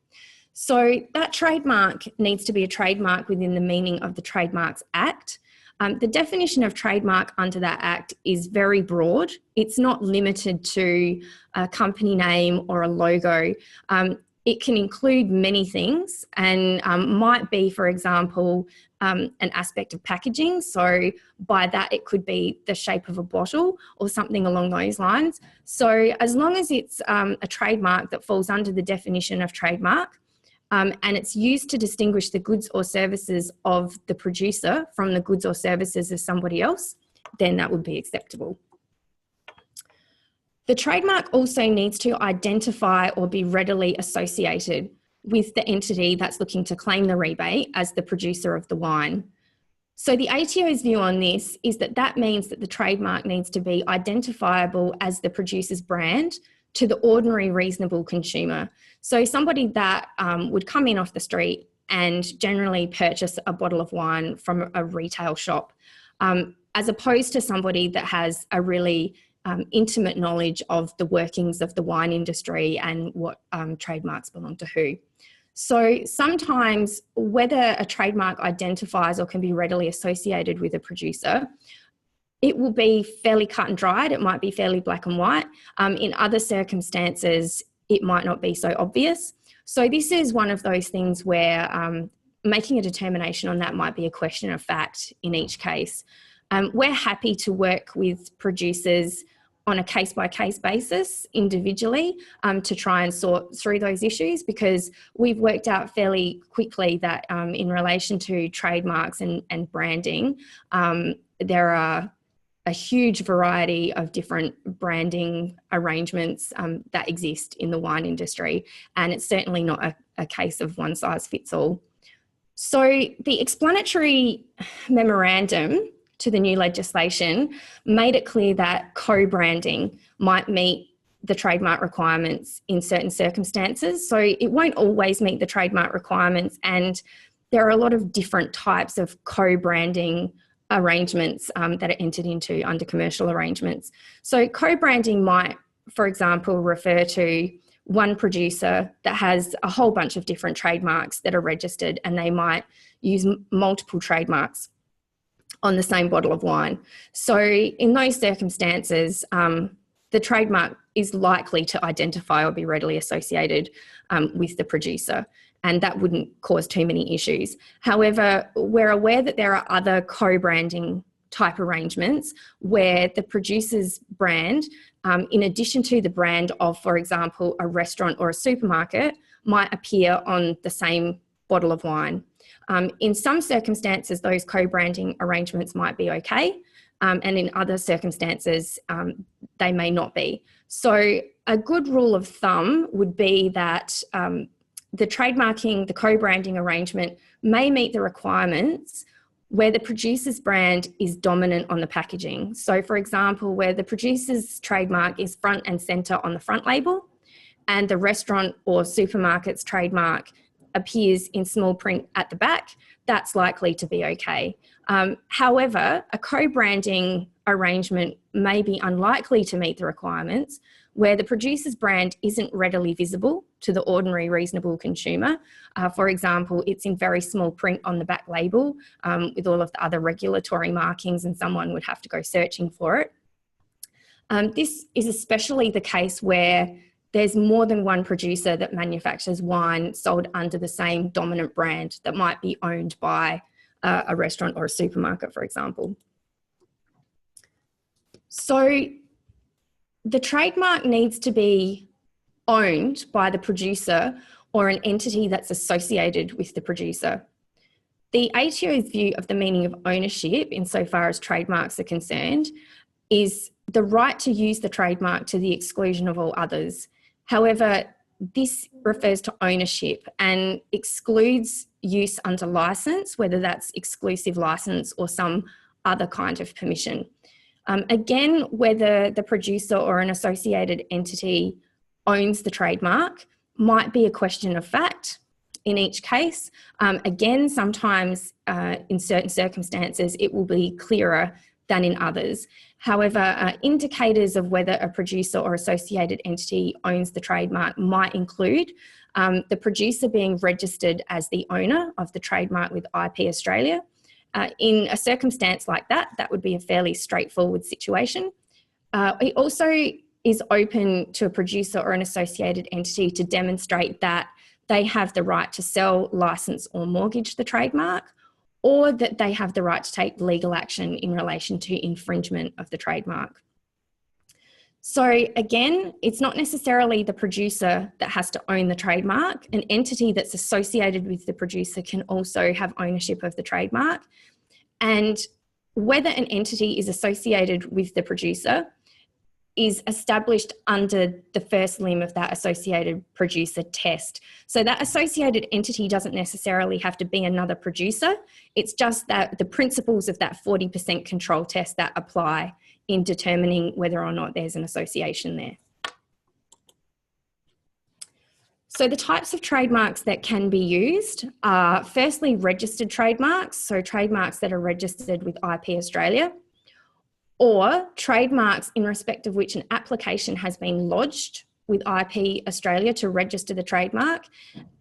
So that trademark needs to be a trademark within the meaning of the Trademarks Act. The definition of trademark under that Act is very broad. It's not limited to a company name or a logo. It can include many things and might be, for example, an aspect of packaging. So by that, it could be the shape of a bottle or something along those lines. So as long as it's a trademark that falls under the definition of trademark, and it's used to distinguish the goods or services of the producer from the goods or services of somebody else, then that would be acceptable. The trademark also needs to identify or be readily associated with the entity that's looking to claim the rebate as the producer of the wine. So the ATO's view on this is that that means that the trademark needs to be identifiable as the producer's brand to the ordinary reasonable consumer. So somebody that would come in off the street and generally purchase a bottle of wine from a retail shop, as opposed to somebody that has a really intimate knowledge of the workings of the wine industry and what trademarks belong to who. So sometimes whether a trademark identifies or can be readily associated with a producer, it will be fairly cut and dried. It might be fairly black and white. In other circumstances, it might not be so obvious. So this is one of those things where making a determination on that might be a question of fact in each case. We're happy to work with producers on a case-by-case basis individually to try and sort through those issues, because we've worked out fairly quickly that in relation to trademarks and branding, there are a huge variety of different branding arrangements that exist in the wine industry, and it's certainly not a case of one size fits all. So the explanatory memorandum to the new legislation made it clear that co-branding might meet the trademark requirements in certain circumstances. So it won't always meet the trademark requirements, and there are a lot of different types of co-branding arrangements that are entered into under commercial arrangements. So co-branding might, for example, refer to one producer that has a whole bunch of different trademarks that are registered, and they might use multiple trademarks on the same bottle of wine. So in those circumstances, the trademark is likely to identify or be readily associated with the producer, and that wouldn't cause too many issues. However, we're aware that there are other co-branding type arrangements where the producer's brand, in addition to the brand of, for example, a restaurant or a supermarket, might appear on the same bottle of wine. In some circumstances, those co-branding arrangements might be okay, and in other circumstances, they may not be. So a good rule of thumb would be that the trademarking, the co-branding arrangement may meet the requirements where the producer's brand is dominant on the packaging. So for example, where the producer's trademark is front and centre on the front label, and the restaurant or supermarket's trademark appears in small print at the back, that's likely to be okay. However, a co-branding arrangement may be unlikely to meet the requirements where the producer's brand isn't readily visible to the ordinary reasonable consumer. For example, it's in very small print on the back label with all of the other regulatory markings, and someone would have to go searching for it. This is especially the case where there's more than one producer that manufactures wine sold under the same dominant brand that might be owned by a restaurant or a supermarket, for example. So the trademark needs to be owned by the producer or an entity that's associated with the producer. The ATO's view of the meaning of ownership, insofar as trademarks are concerned, is the right to use the trademark to the exclusion of all others. However, this refers to ownership and excludes use under license, whether that's exclusive license or some other kind of permission. Again, whether the producer or an associated entity owns the trademark might be a question of fact in each case. Again, sometimes in certain circumstances, it will be clearer than in others. However, indicators of whether a producer or associated entity owns the trademark might include the producer being registered as the owner of the trademark with IP Australia. In a circumstance like that, that would be a fairly straightforward situation. It also is open to a producer or an associated entity to demonstrate that they have the right to sell, license or mortgage the trademark, or that they have the right to take legal action in relation to infringement of the trademark. So again, it's not necessarily the producer that has to own the trademark. An entity that's associated with the producer can also have ownership of the trademark. And whether an entity is associated with the producer is established under the first limb of that associated producer test. So that associated entity doesn't necessarily have to be another producer. It's just that the principles of that 40% control test that apply in determining whether or not there's an association there. So the types of trademarks that can be used are firstly registered trademarks, so trademarks that are registered with IP Australia, or trademarks in respect of which an application has been lodged with IP Australia to register the trademark,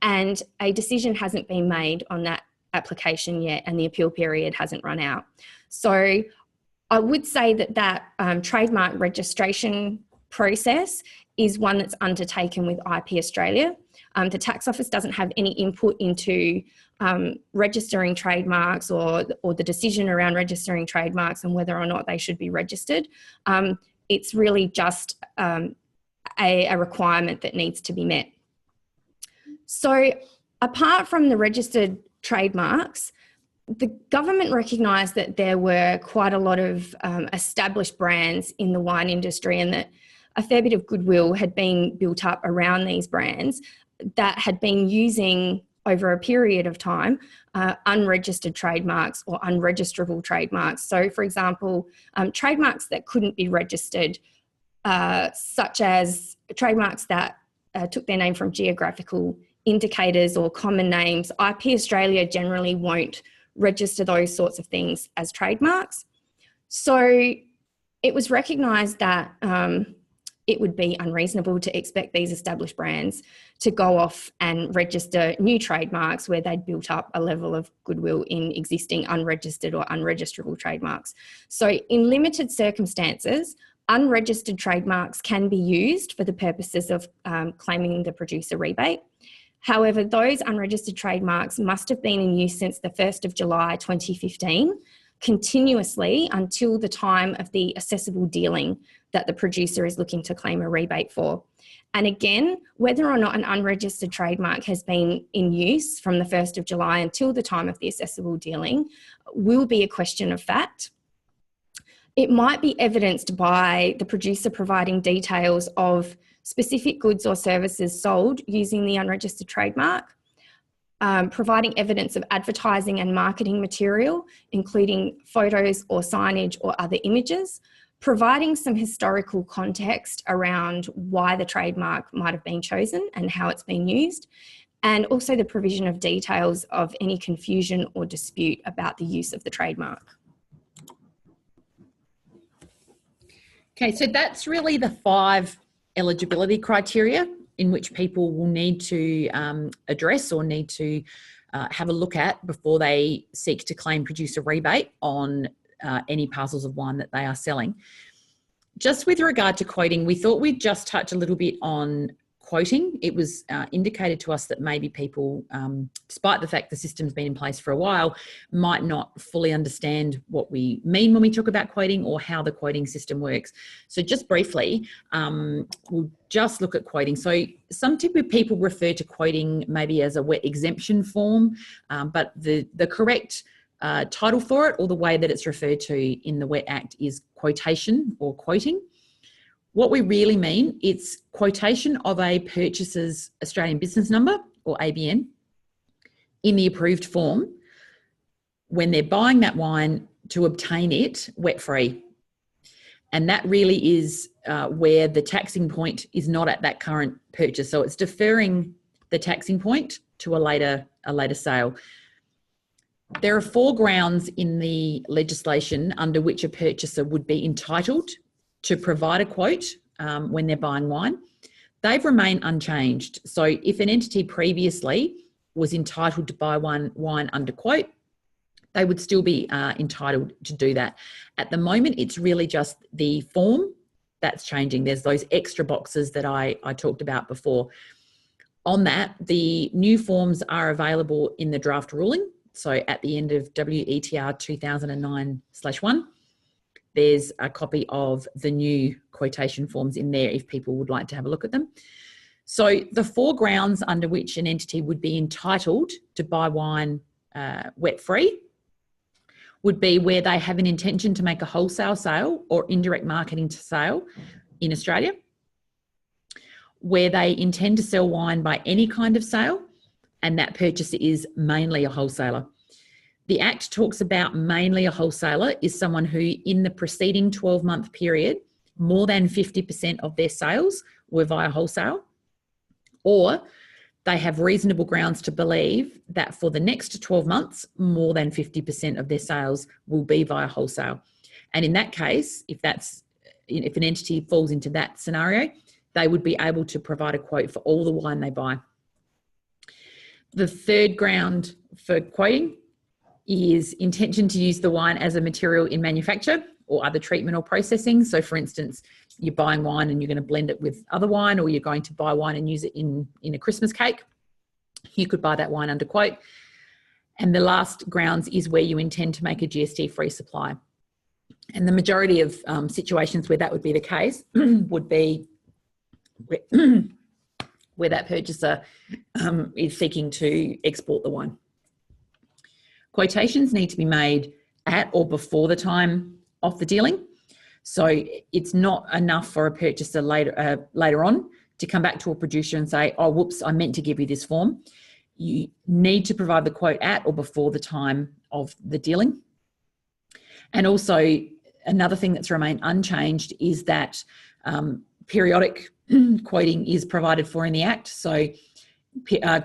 and a decision hasn't been made on that application yet, and the appeal period hasn't run out. So I would say that trademark registration process is one that's undertaken with IP Australia. The tax office doesn't have any input into registering trademarks or the decision around registering trademarks and whether or not they should be registered. It's really just a requirement that needs to be met. So apart from the registered trademarks, the government recognised that there were quite a lot of established brands in the wine industry, and that a fair bit of goodwill had been built up around these brands that had been using, over a period of time, unregistered trademarks or unregisterable trademarks. So, for example, trademarks that couldn't be registered, such as trademarks that took their name from geographical indicators or common names. IP Australia generally won't register those sorts of things as trademarks. So it was recognised that it would be unreasonable to expect these established brands to go off and register new trademarks where they'd built up a level of goodwill in existing unregistered or unregisterable trademarks. So in limited circumstances, unregistered trademarks can be used for the purposes of claiming the producer rebate. However, those unregistered trademarks must have been in use since the 1st of July 2015, continuously until the time of the assessable dealing that the producer is looking to claim a rebate for. And again, whether or not an unregistered trademark has been in use from the 1st of July until the time of the assessable dealing will be a question of fact. It might be evidenced by the producer providing details of specific goods or services sold using the unregistered trademark, providing evidence of advertising and marketing material, including photos or signage or other images, providing some historical context around why the trademark might have been chosen and how it's been used, and also the provision of details of any confusion or dispute about the use of the trademark. Okay, so that's really the 5 eligibility criteria in which people will need to address or need to have a look at before they seek to claim producer rebate on any parcels of wine that they are selling. Just with regard to quoting, we thought we'd just touch a little bit on quoting. It was indicated to us that maybe people, despite the fact the system's been in place for a while, might not fully understand what we mean when we talk about quoting or how the quoting system works. So just briefly, we'll just look at quoting. So some typical people refer to quoting maybe as a wet exemption form, but the correct title for it, or the way that it's referred to in the Wet Act, is quotation or quoting. What we really mean, it's quotation of a purchaser's Australian business number, or ABN, in the approved form when they're buying that wine to obtain it wet-free. And that really is where the taxing point is not at that current purchase. So it's deferring the taxing point to a later sale. There are 4 grounds in the legislation under which a purchaser would be entitled to provide a quote when they're buying wine. They've remained unchanged. So if an entity previously was entitled to buy wine under quote, they would still be entitled to do that. At the moment, it's really just the form that's changing. There's those extra boxes that I talked about before. On that, the new forms are available in the draft ruling. So at the end of WETR 2009/1, there's a copy of the new quotation forms in there if people would like to have a look at them. So the 4 grounds under which an entity would be entitled to buy wine wet-free would be where they have an intention to make a wholesale sale or indirect marketing to sale in Australia, where they intend to sell wine by any kind of sale, and that purchaser is mainly a wholesaler. The Act talks about mainly a wholesaler is someone who, in the preceding 12-month period, more than 50% of their sales were via wholesale, or they have reasonable grounds to believe that for the next 12 months, more than 50% of their sales will be via wholesale. And in that case, if an entity falls into that scenario, they would be able to provide a quote for all the wine they buy. The third ground for quoting is intention to use the wine as a material in manufacture or other treatment or processing. So for instance, you're buying wine and you're going to blend it with other wine, or you're going to buy wine and use it in a Christmas cake. You could buy that wine under quote. And the last grounds is where you intend to make a GST-free supply. And the majority of situations where that would be the case would be where that purchaser is seeking to export the wine. Quotations need to be made at or before the time of the dealing. So it's not enough for a purchaser later on to come back to a producer and say, oh, whoops, I meant to give you this form. You need to provide the quote at or before the time of the dealing. And also another thing that's remained unchanged is that periodic quoting is provided for in the Act. So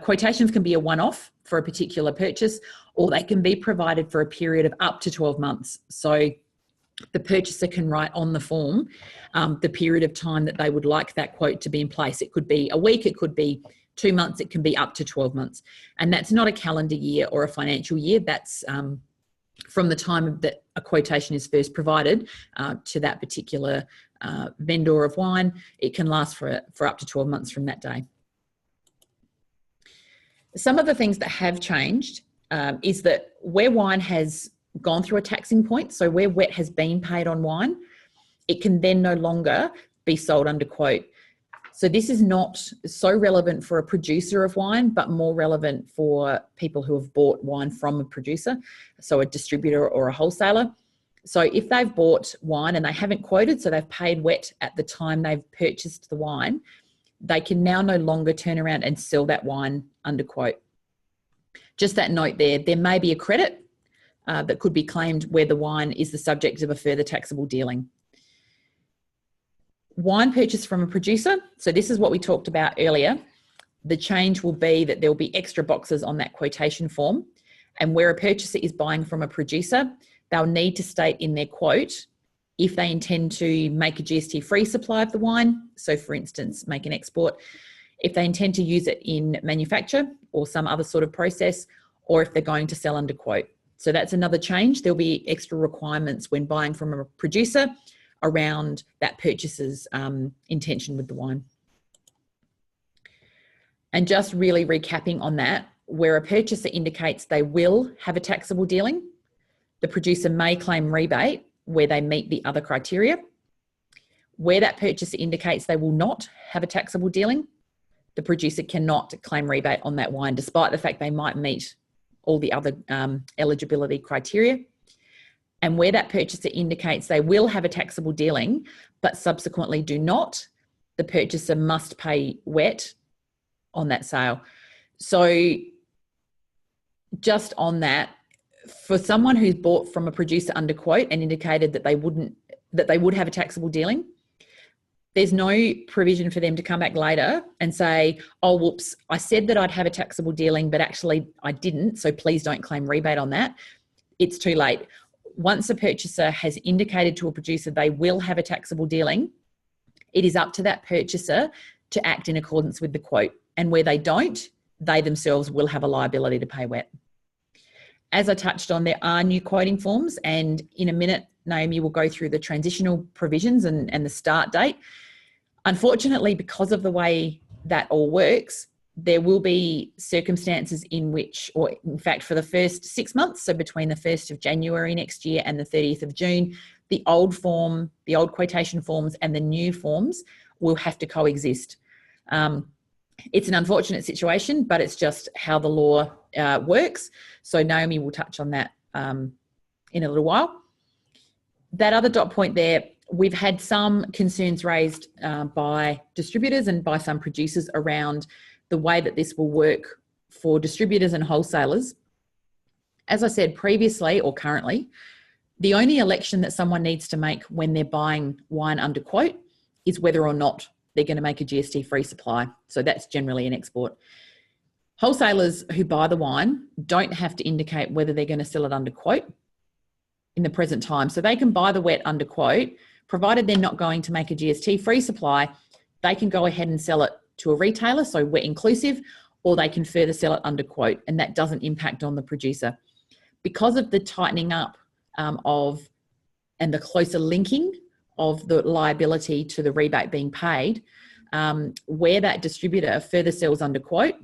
quotations can be a one-off for a particular purchase, or they can be provided for a period of up to 12 months. So the purchaser can write on the form the period of time that they would like that quote to be in place. It could be a week, it could be 2 months, it can be up to 12 months. And that's not a calendar year or a financial year. That's from the time that a quotation is first provided to that particular vendor of wine. It can last for up to 12 months from that day. Some of the things that have changed is that where wine has gone through a taxing point, so where wet has been paid on wine, it can then no longer be sold under quote. So this is not so relevant for a producer of wine, but more relevant for people who have bought wine from a producer, so a distributor or a wholesaler. So if they've bought wine and they haven't quoted, so they've paid wet at the time they've purchased the wine, they can now no longer turn around and sell that wine under quote. Just that note there may be a credit that could be claimed where the wine is the subject of a further taxable dealing. Wine purchase from a producer, so this is what we talked about earlier. The change will be that there will be extra boxes on that quotation form, and where a purchaser is buying from a producer, they'll need to state in their quote if they intend to make a GST-free supply of the wine, so for instance, make an export, if they intend to use it in manufacture or some other sort of process, or if they're going to sell under quote. So that's another change. There'll be extra requirements when buying from a producer around that purchaser's intention with the wine. And just really recapping on that, where a purchaser indicates they will have a taxable dealing, the producer may claim rebate where they meet the other criteria. Where that purchaser indicates they will not have a taxable dealing, the producer cannot claim rebate on that wine, despite the fact they might meet all the other eligibility criteria. And where that purchaser indicates they will have a taxable dealing, but subsequently do not, the purchaser must pay wet on that sale. So just on that, for someone who's bought from a producer under quote and indicated that they would have a taxable dealing, there's no provision for them to come back later and say, oh, whoops, I said that I'd have a taxable dealing, but actually I didn't, so please don't claim rebate on that. It's too late. Once a purchaser has indicated to a producer they will have a taxable dealing, it is up to that purchaser to act in accordance with the quote. And where they don't, they themselves will have a liability to pay wet. As I touched on, there are new quoting forms, and in a minute, Naomi will go through the transitional provisions and the start date. Unfortunately, because of the way that all works, there will be circumstances in which, or in fact for the first 6 months, so between the 1st of January next year and the 30th of June, the old form, the old quotation forms and the new forms will have to coexist. It's an unfortunate situation, but it's just how the law works. So Naomi will touch on that in a little while. That other dot point there, we've had some concerns raised by distributors and by some producers around the way that this will work for distributors and wholesalers. As I said previously or currently, the only election that someone needs to make when they're buying wine under quote is whether or not they're going to make a GST-free supply. So that's generally an export. Wholesalers who buy the wine don't have to indicate whether they're going to sell it under quote in the present time. So they can buy the wet under quote, provided they're not going to make a GST-free supply. they can go ahead and sell it to a retailer, so wet inclusive, or they can further sell it under quote, and that doesn't impact on the producer. Because of the tightening up and the closer linking of the liability to the rebate being paid, where that distributor further sells under quote,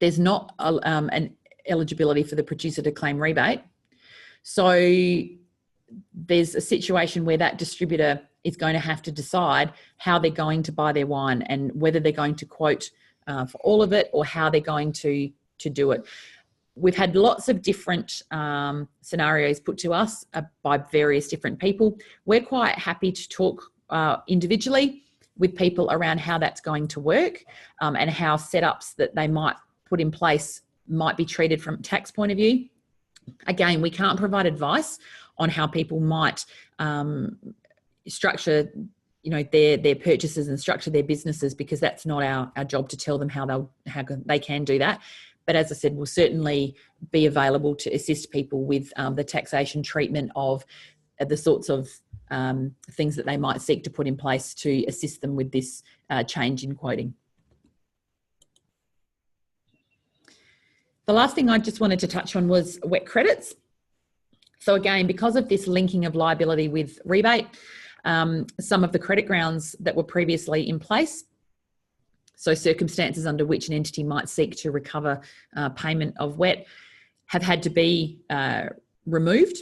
there's not an eligibility for the producer to claim rebate. So there's a situation where that distributor is going to have to decide how they're going to buy their wine and whether they're going to quote for all of it or how they're going to do it. We've had lots of different scenarios put to us by various different people. We're quite happy to talk individually with people around how that's going to work and how setups that they might put in place might be treated from a tax point of view. Again, we can't provide advice on how people might structure, their purchases and structure their businesses, because that's not our job to tell them how they can do that. But as I said, we'll certainly be available to assist people with the taxation treatment of the sorts of things that they might seek to put in place to assist them with this change in quoting. The last thing I just wanted to touch on was wet credits. So again, because of this linking of liability with rebate, some of the credit grounds that were previously in place, so circumstances under which an entity might seek to recover payment of wet, have had to be removed.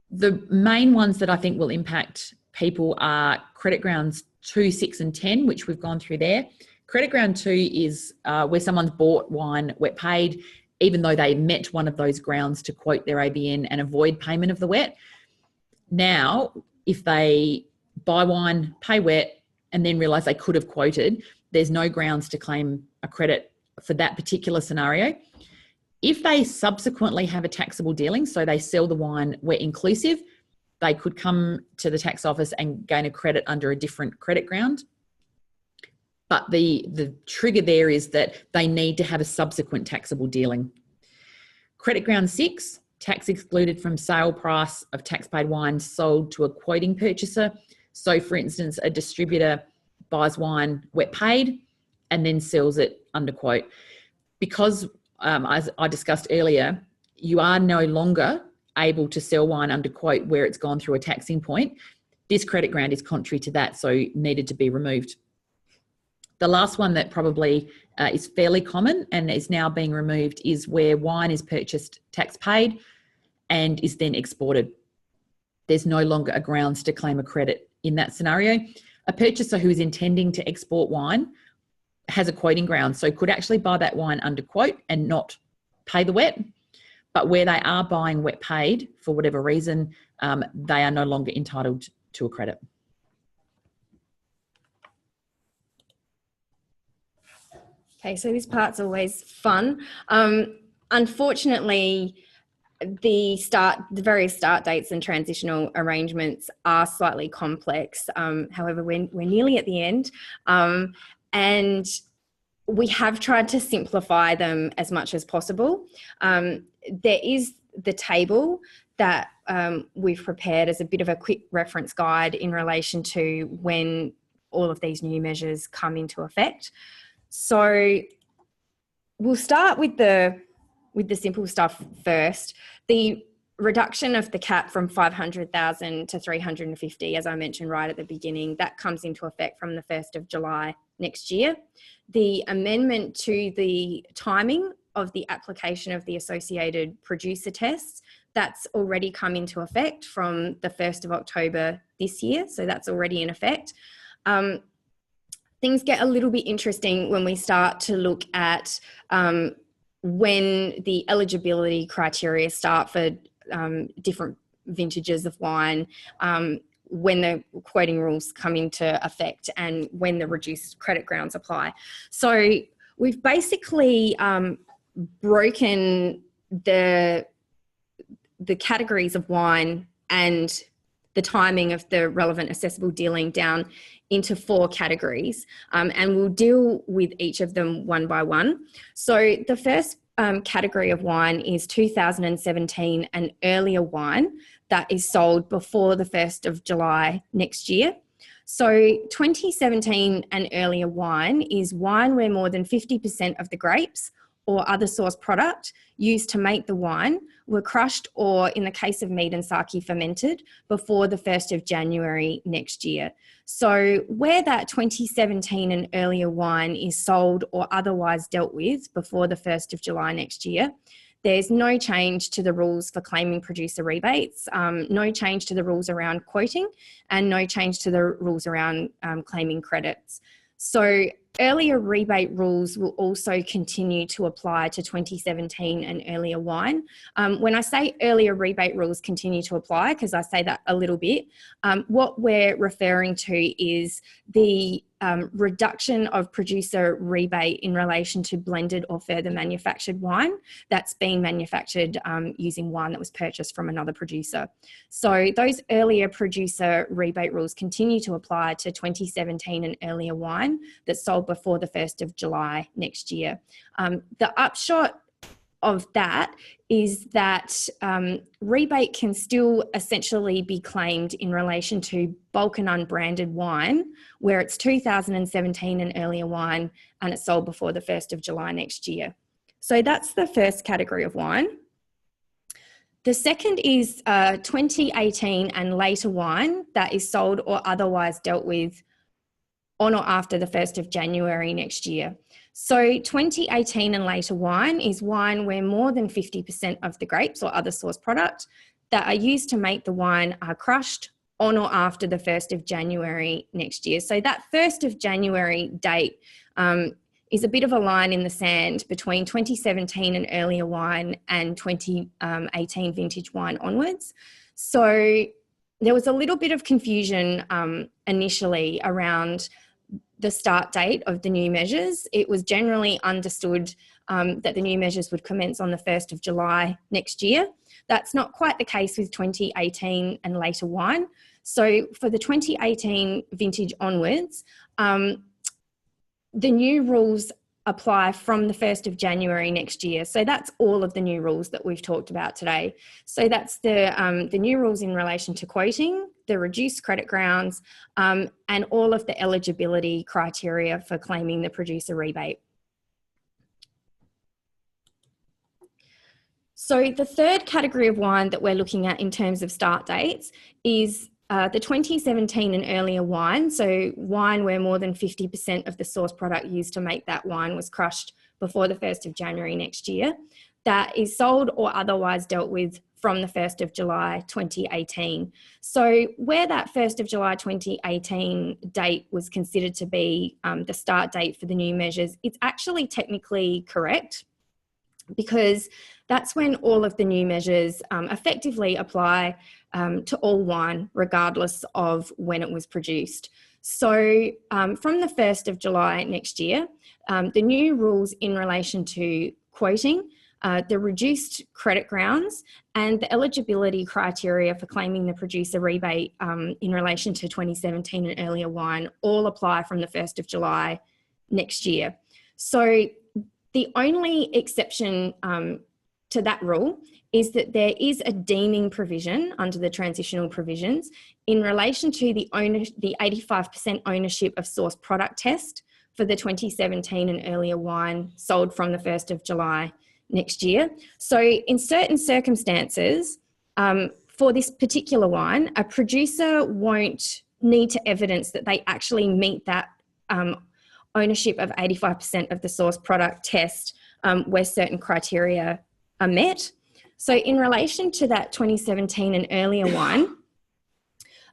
The main ones that I think will impact people are credit grounds 2, 6 and 10, which we've gone through there. Credit ground 2 is where someone's bought wine wet paid, even though they met one of those grounds to quote their ABN and avoid payment of the wet. Now, if they buy wine, pay wet, and then realise they could have quoted, there's no grounds to claim a credit for that particular scenario. If they subsequently have a taxable dealing, so they sell the wine wet inclusive, they could come to the tax office and gain a credit under a different credit ground. But the trigger there is that they need to have a subsequent taxable dealing. Credit ground 6, tax excluded from sale price of tax paid wine sold to a quoting purchaser. So for instance, a distributor buys wine wet paid and then sells it under quote. Because as I discussed earlier, you are no longer able to sell wine under quote where it's gone through a taxing point. This credit ground is contrary to that, so needed to be removed. The last one that probably is fairly common and is now being removed is where wine is purchased tax paid and is then exported. There's no longer a grounds to claim a credit in that scenario. A purchaser who is intending to export wine has a quoting ground, so could actually buy that wine under quote and not pay the wet. But where they are buying wet paid for whatever reason, they are no longer entitled to a credit. Okay, so this part's always fun. Unfortunately, the various start dates and transitional arrangements are slightly complex. However, we're nearly at the end, and we have tried to simplify them as much as possible. There is the table that we've prepared as a bit of a quick reference guide in relation to when all of these new measures come into effect. So we'll start with the simple stuff first. The reduction of the cap from 500,000 to 350, as I mentioned right at the beginning, that comes into effect from the 1st of July next year. The amendment to the timing of the application of the associated producer tests, that's already come into effect from the 1st of October this year, so that's already in effect. Things get a little bit interesting when we start to look at when the eligibility criteria start for different vintages of wine, when the quoting rules come into effect and when the reduced credit grounds apply. So we've basically broken the categories of wine and the timing of the relevant assessable dealing down into 4 categories, and we'll deal with each of them one by one. So the first category of wine is 2017 and earlier wine that is sold before the 1st of July next year. So 2017 and earlier wine is wine where more than 50% of the grapes or other source product used to make the wine were crushed or, in the case of mead and sake, fermented before the 1st of January next year. So where that 2017 and earlier wine is sold or otherwise dealt with before the 1st of July next year, there's no change to the rules for claiming producer rebates, no change to the rules around quoting, and no change to the rules around claiming credits. So earlier rebate rules will also continue to apply to 2017 and earlier wine. When I say earlier rebate rules continue to apply, because I say that a little bit, what we're referring to is the reduction of producer rebate in relation to blended or further manufactured wine that's been manufactured using wine that was purchased from another producer. So those earlier producer rebate rules continue to apply to 2017 and earlier wine that's sold before the 1st of July next year. The upshot of that is that rebate can still essentially be claimed in relation to bulk and unbranded wine where it's 2017 and earlier wine and it's sold before the 1st of July next year. So that's the first category of wine. The second is 2018 and later wine that is sold or otherwise dealt with on or after the 1st of January next year. So 2018 and later wine is wine where more than 50% of the grapes or other source product that are used to make the wine are crushed on or after the 1st of January next year. So that 1st of January date is a bit of a line in the sand between 2017 and earlier wine and 2018 vintage wine onwards. So there was a little bit of confusion initially around the start date of the new measures. It was generally understood that the new measures would commence on the 1st of July next year. That's not quite the case with 2018 and later wine. So for the 2018 vintage onwards, the new rules apply from the 1st of January next year. So that's all of the new rules that we've talked about today. So that's the new rules in relation to quoting, the reduced credit grounds, and all of the eligibility criteria for claiming the producer rebate. So the third category of wine that we're looking at in terms of start dates is the 2017 and earlier wine, so wine where more than 50% of the source product used to make that wine was crushed before the 1st of January next year, that is sold or otherwise dealt with from the 1st of July 2018. So where that 1st of July 2018 date was considered to be the start date for the new measures, it's actually technically correct because that's when all of the new measures effectively apply to all wine, regardless of when it was produced. So from the 1st of July next year, the new rules in relation to quoting, the reduced credit grounds, and the eligibility criteria for claiming the producer rebate in relation to 2017 and earlier wine all apply from the 1st of July next year. So the only exception to that rule is that there is a deeming provision under the transitional provisions in relation to the 85% ownership of source product test for the 2017 and earlier wine sold from the 1st of July next year. So in certain circumstances, for this particular wine, a producer won't need to evidence that they actually meet that ownership of 85% of the source product test where certain criteria are met. So in relation to that 2017 and earlier wine,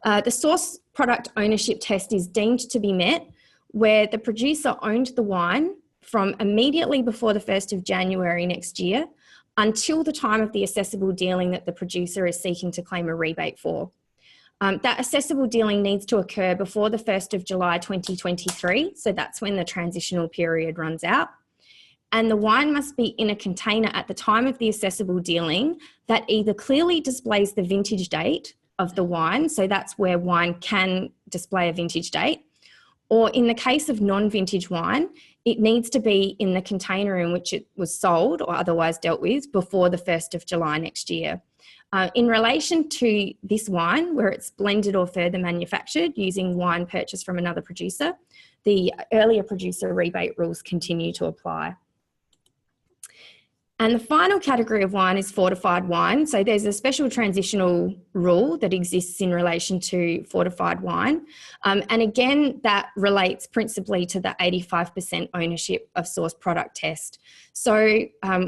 the source product ownership test is deemed to be met where the producer owned the wine from immediately before the 1st of January next year until the time of the assessable dealing that the producer is seeking to claim a rebate for. That assessable dealing needs to occur before the 1st of July 2023, so that's when the transitional period runs out. And the wine must be in a container at the time of the assessable dealing that either clearly displays the vintage date of the wine, so that's where wine can display a vintage date, or in the case of non-vintage wine, it needs to be in the container in which it was sold or otherwise dealt with before the 1st of July next year. In relation to this wine, where it's blended or further manufactured using wine purchased from another producer, the earlier producer rebate rules continue to apply. And the final category of wine is fortified wine. So there's a special transitional rule that exists in relation to fortified wine. And again, that relates principally to the 85% ownership of source product test. So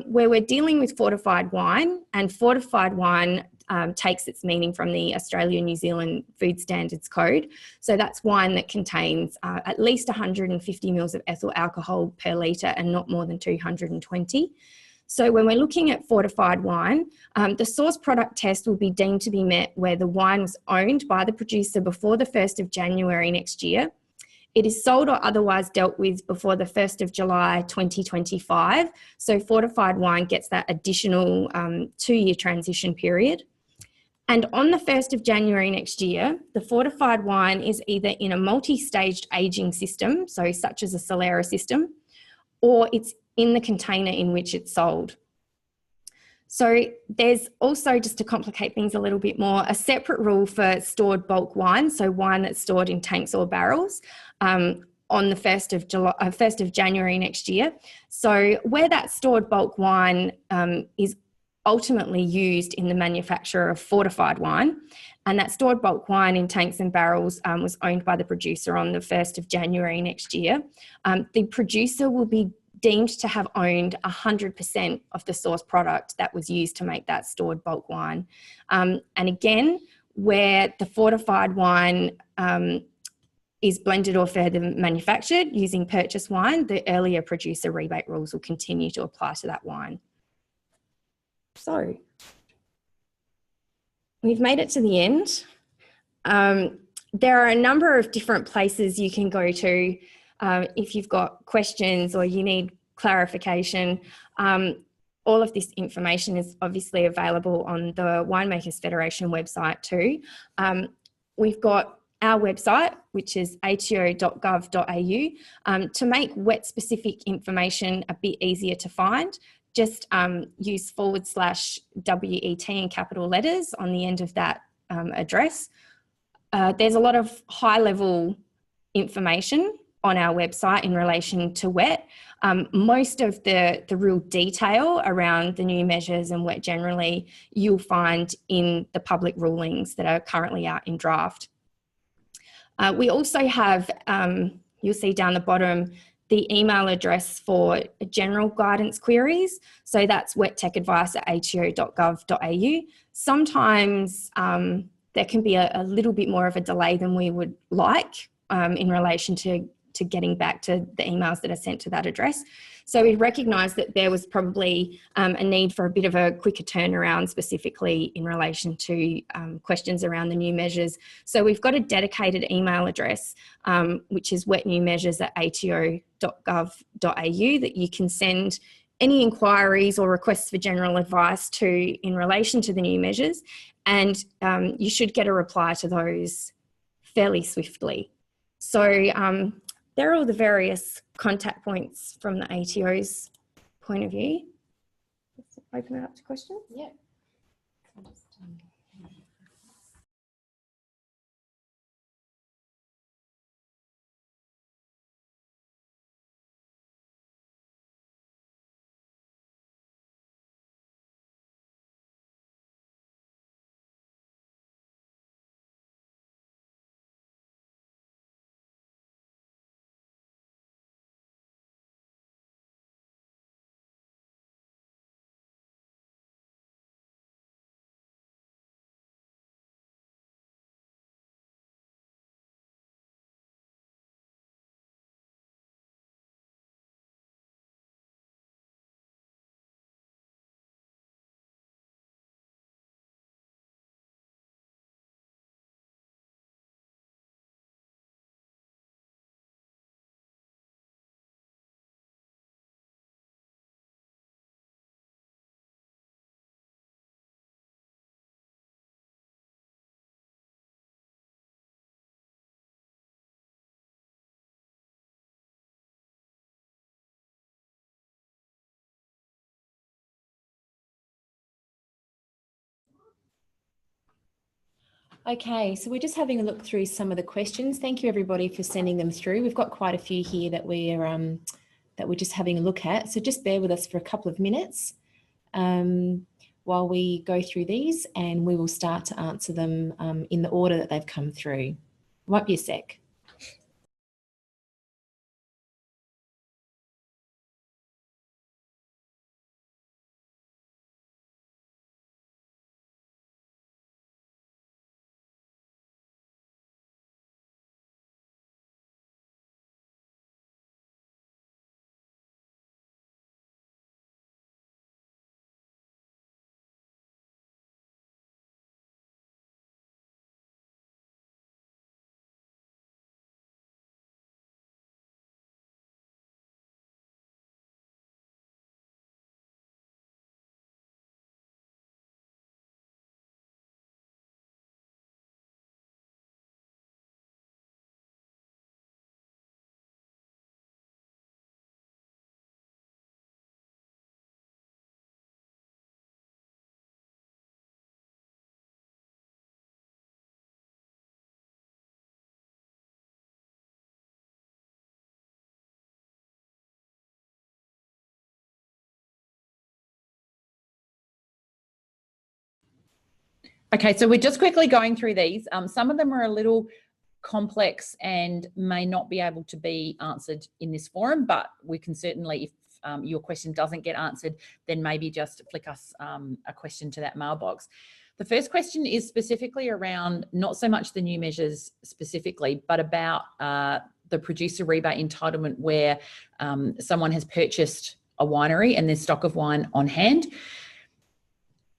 where we're dealing with fortified wine, and fortified wine takes its meaning from the Australia-New Zealand Food Standards Code. So that's wine that contains at least 150 mils of ethyl alcohol per litre and not more than 220. So when we're looking at fortified wine, the source product test will be deemed to be met where the wine was owned by the producer before the 1st of January next year. It is sold or otherwise dealt with before the 1st of July 2025. So fortified wine gets that additional 2-year transition period. And on the 1st of January next year, the fortified wine is either in a multi-staged aging system, so such as a Solera system, or it's in the container in which it's sold. So there's also, just to complicate things a little bit more, a separate rule for stored bulk wine, so wine that's stored in tanks or barrels, on the 1st of January next year. So where that stored bulk wine is ultimately used in the manufacture of fortified wine, and that stored bulk wine in tanks and barrels was owned by the producer on the 1st of January next year, the producer will be deemed to have owned 100% of the source product that was used to make that stored bulk wine. And again, where the fortified wine is blended or further manufactured using purchase wine, the earlier producer rebate rules will continue to apply to that wine. So we've made it to the end. There are a number of different places you can go to if you've got questions or you need clarification. All of this information is obviously available on the Winemakers Federation website too. We've got our website, which is ato.gov.au. To make wet specific information a bit easier to find, just use /WET in capital letters on the end of that address. There's a lot of high level information on our website in relation to wet. Most of the real detail around the new measures and wet generally, you'll find in the public rulings that are currently out in draft. We also have, you'll see down the bottom, the email address for general guidance queries. So that's wettechadvice@ato.gov.au. Sometimes there can be a little bit more of a delay than we would like in relation to getting back to the emails that are sent to that address. So we recognised that there was probably a need for a bit of a quicker turnaround, specifically in relation to questions around the new measures. So we've got a dedicated email address, which is wetnewmeasures@ato.gov.au, that you can send any inquiries or requests for general advice to in relation to the new measures. And you should get a reply to those fairly swiftly. So there are all the various contact points from the ATO's point of view. Let's open it up to questions. Yeah. Okay, so we're just having a look through some of the questions. Thank you everybody for sending them through. We've got quite a few here that we're just having a look at. So just bear with us for a couple of minutes while we go through these, and we will start to answer them in the order that they've come through. Won't be a sec. Okay, so we're just quickly going through these. Some of them are a little complex and may not be able to be answered in this forum, but we can certainly, if your question doesn't get answered, then maybe just flick us a question to that mailbox. The first question is specifically around not so much the new measures specifically, but about the producer rebate entitlement where someone has purchased a winery and there's stock of wine on hand.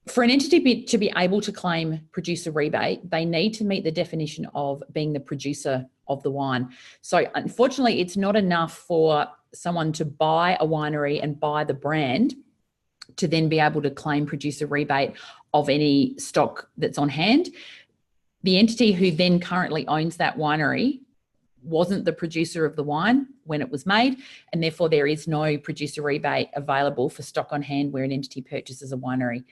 For an entity to be able to claim producer rebate, they need to meet the definition of being the producer of the wine. So unfortunately, it's not enough for someone to buy a winery and buy the brand to then be able to claim producer rebate of any stock that's on hand. The entity who then currently owns that winery wasn't the producer of the wine when it was made, and therefore there is no producer rebate available for stock on hand where an entity purchases a winery.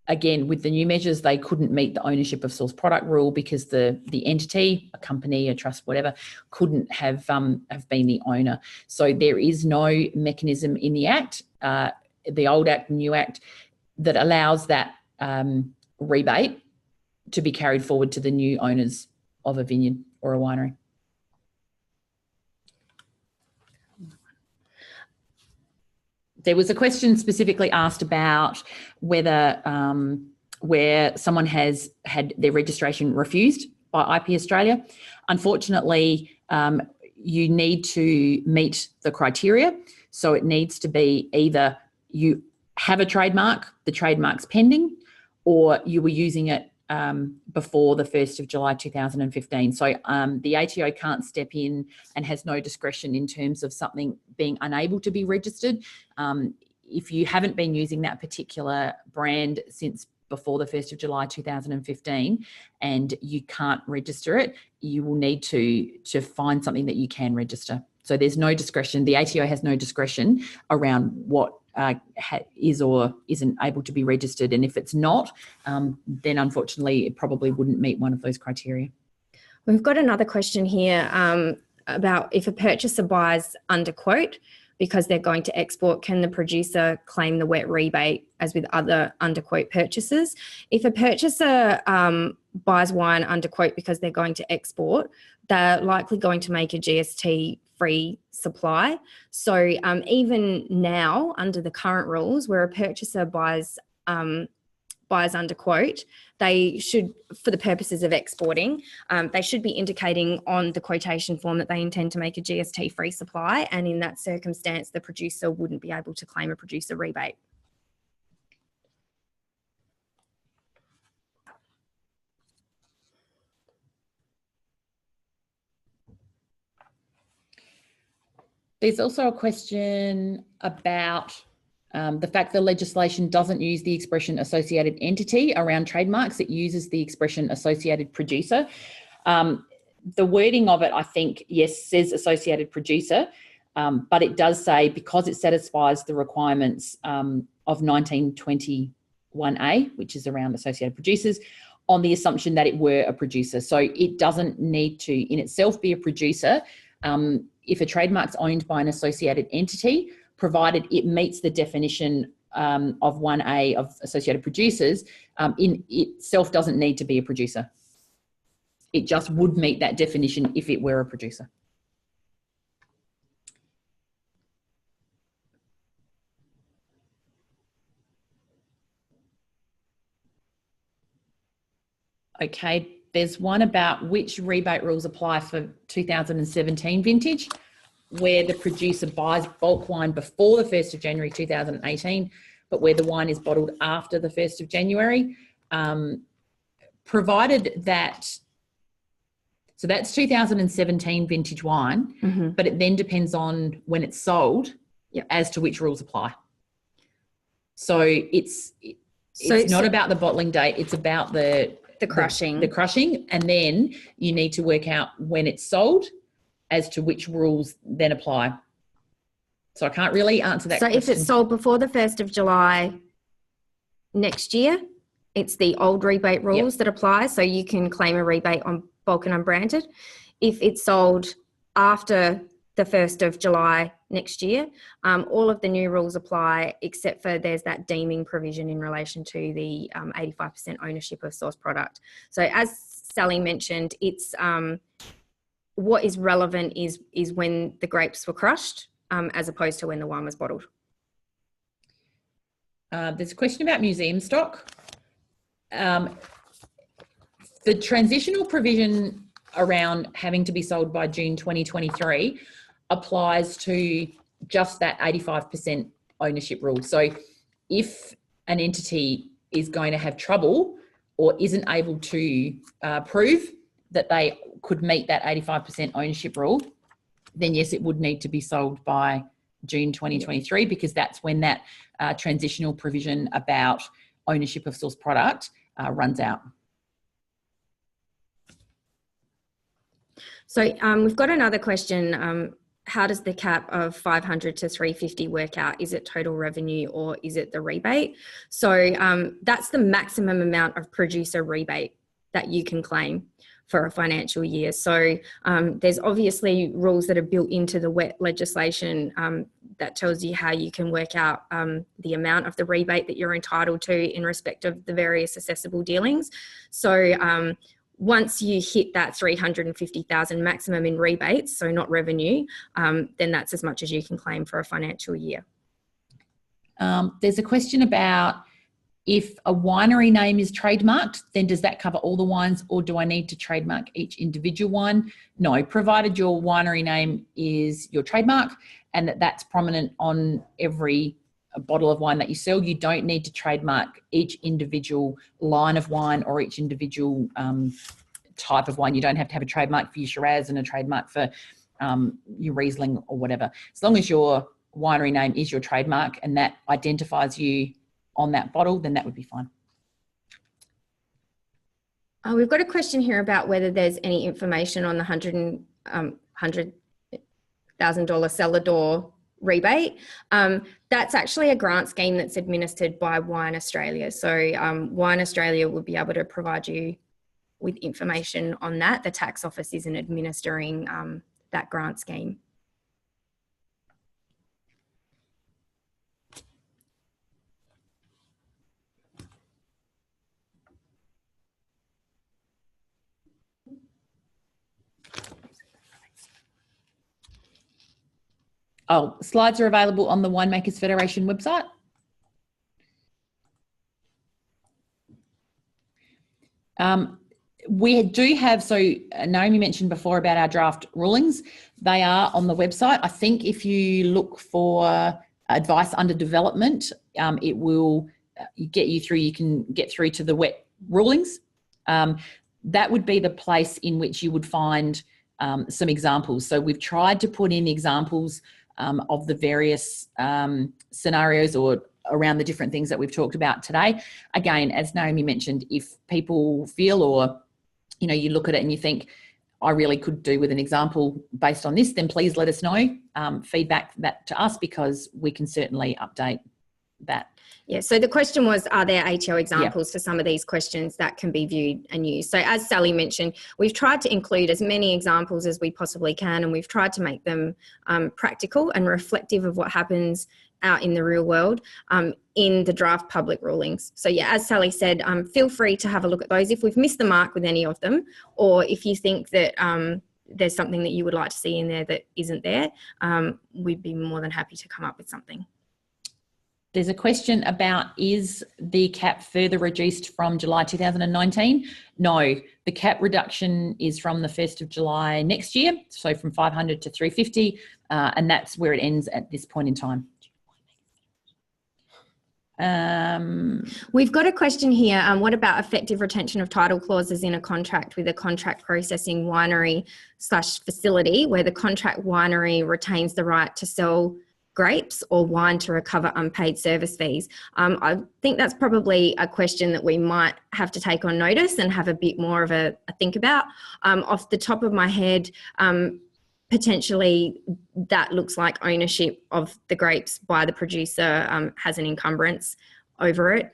Again, with the new measures, they couldn't meet the ownership of source product rule because the entity, a company, a trust, whatever, couldn't have been the owner. So there is no mechanism in the Act, the old Act, new Act, that allows that rebate to be carried forward to the new owners of a vineyard or a winery. There was a question specifically asked about whether where someone has had their registration refused by IP Australia. Unfortunately, you need to meet the criteria. So it needs to be either you have a trademark, the trademark's pending, or you were using it before the 1st of July 2015. So the ATO can't step in and has no discretion in terms of something being unable to be registered. If you haven't been using that particular brand since before the 1st of July 2015 and you can't register it, you will need to find something that you can register. So there's no discretion. The ATO has no discretion around what is or isn't able to be registered. And if it's not, then unfortunately it probably wouldn't meet one of those criteria. We've got another question here about if a purchaser buys under quote because they're going to export, can the producer claim the wet rebate as with other under quote purchases? If a purchaser buys wine under quote because they're going to export, they're likely going to make a GST-free supply. So even now, under the current rules, where a purchaser buys under quote, they should, for the purposes of exporting, they should be indicating on the quotation form that they intend to make a GST-free supply, and in that circumstance, the producer wouldn't be able to claim a producer rebate. There's also a question about the fact the legislation doesn't use the expression associated entity around trademarks. It uses the expression associated producer. The wording of it, I think, yes, says associated producer, but it does say because it satisfies the requirements of 1921A, which is around associated producers, on the assumption that it were a producer. So it doesn't need to in itself be a producer if a trademark's owned by an associated entity, provided it meets the definition of 1A of associated producers. In itself doesn't need to be a producer. It just would meet that definition if it were a producer. Okay, there's one about which rebate rules apply for 2017 vintage, where the producer buys bulk wine before the 1st of January 2018, but where the wine is bottled after the 1st of January. Provided that, so that's 2017 vintage wine, but it then depends on when it's sold as to which rules apply. So it's not about the bottling date, it's about the crushing. The crushing, and then you need to work out when it's sold as to which rules then apply. So I can't really answer that question. If it's sold before the 1st of July next year, it's the old rebate rules that apply, so you can claim a rebate on bulk and unbranded. If it's sold after the 1st of July next year, all of the new rules apply, except for there's that deeming provision in relation to the 85% ownership of source product. So as Sally mentioned, it's what is relevant is when the grapes were crushed, as opposed to when the wine was bottled. There's a question about museum stock. The transitional provision around having to be sold by June 2023 applies to just that 85% ownership rule. So if an entity is going to have trouble or isn't able to prove that they could meet that 85% ownership rule, then yes, it would need to be sold by June 2023, because that's when that transitional provision about ownership of source product runs out. So we've got another question. How does the cap of 500 to 350 work out? Is it total revenue or is it the rebate? So that's the maximum amount of producer rebate that you can claim for a financial year. So there's obviously rules that are built into the WET legislation that tells you how you can work out the amount of the rebate that you're entitled to in respect of the various assessable dealings. So once you hit that 350,000 maximum in rebates, so not revenue, then that's as much as you can claim for a financial year. There's a question about if a winery name is trademarked, then does that cover all the wines, or do I need to trademark each individual wine? No, provided your winery name is your trademark and that's prominent on every bottle of wine that you sell, you don't need to trademark each individual line of wine or each individual type of wine. You don't have to have a trademark for your Shiraz and a trademark for your Riesling or whatever. As long as your winery name is your trademark and that identifies you on that bottle, then that would be fine. We've got a question here about whether there's any information on the $100,000 cellar door rebate. That's actually a grant scheme that's administered by Wine Australia. So Wine Australia will be able to provide you with information on that. The tax office isn't administering that grant scheme. Oh, slides are available on the Winemakers Federation website. We do have, so Naomi mentioned before about our draft rulings. They are on the website. I think if you look for advice under development, it will get you through, you can get through to the WET rulings. That would be the place in which you would find some examples. So we've tried to put in examples of the various scenarios or around the different things that we've talked about today. Again, as Naomi mentioned, if people feel or, you know, you look at it and you think, I really could do with an example based on this, then please let us know. Feedback that to us, because we can certainly update that. Yeah, so the question was, are there ATO examples for some of these questions that can be viewed and used? So as Sally mentioned, we've tried to include as many examples as we possibly can, and we've tried to make them practical and reflective of what happens out in the real world in the draft public rulings. So yeah, as Sally said, feel free to have a look at those if we've missed the mark with any of them, or if you think that there's something that you would like to see in there that isn't there, we'd be more than happy to come up with something. There's a question about, is the cap further reduced from July 2019? No, the cap reduction is from the 1st of July next year, so from 500 to 350, and that's where it ends at this point in time. We've got a question here. What about effective retention of title clauses in a contract with a contract processing winery / facility where the contract winery retains the right to sell grapes or wine to recover unpaid service fees? I think that's probably a question that we might have to take on notice and have a bit more of a think about. Off the top of my head, potentially that looks like ownership of the grapes by the producer has an encumbrance over it.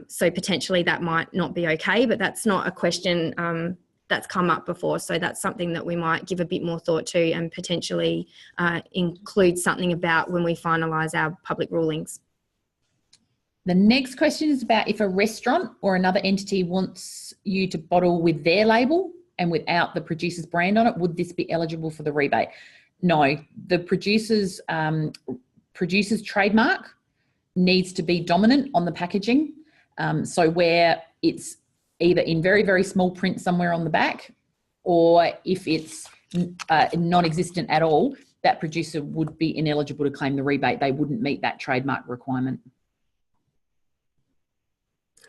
So potentially that might not be okay, but that's not a question that's come up before. So that's something that we might give a bit more thought to and potentially include something about when we finalise our public rulings. The next question is about if a restaurant or another entity wants you to bottle with their label and without the producer's brand on it, would this be eligible for the rebate? No, the producer's trademark needs to be dominant on the packaging. So where it's either in very, very small print somewhere on the back, or if it's non-existent at all, that producer would be ineligible to claim the rebate. They wouldn't meet that trademark requirement.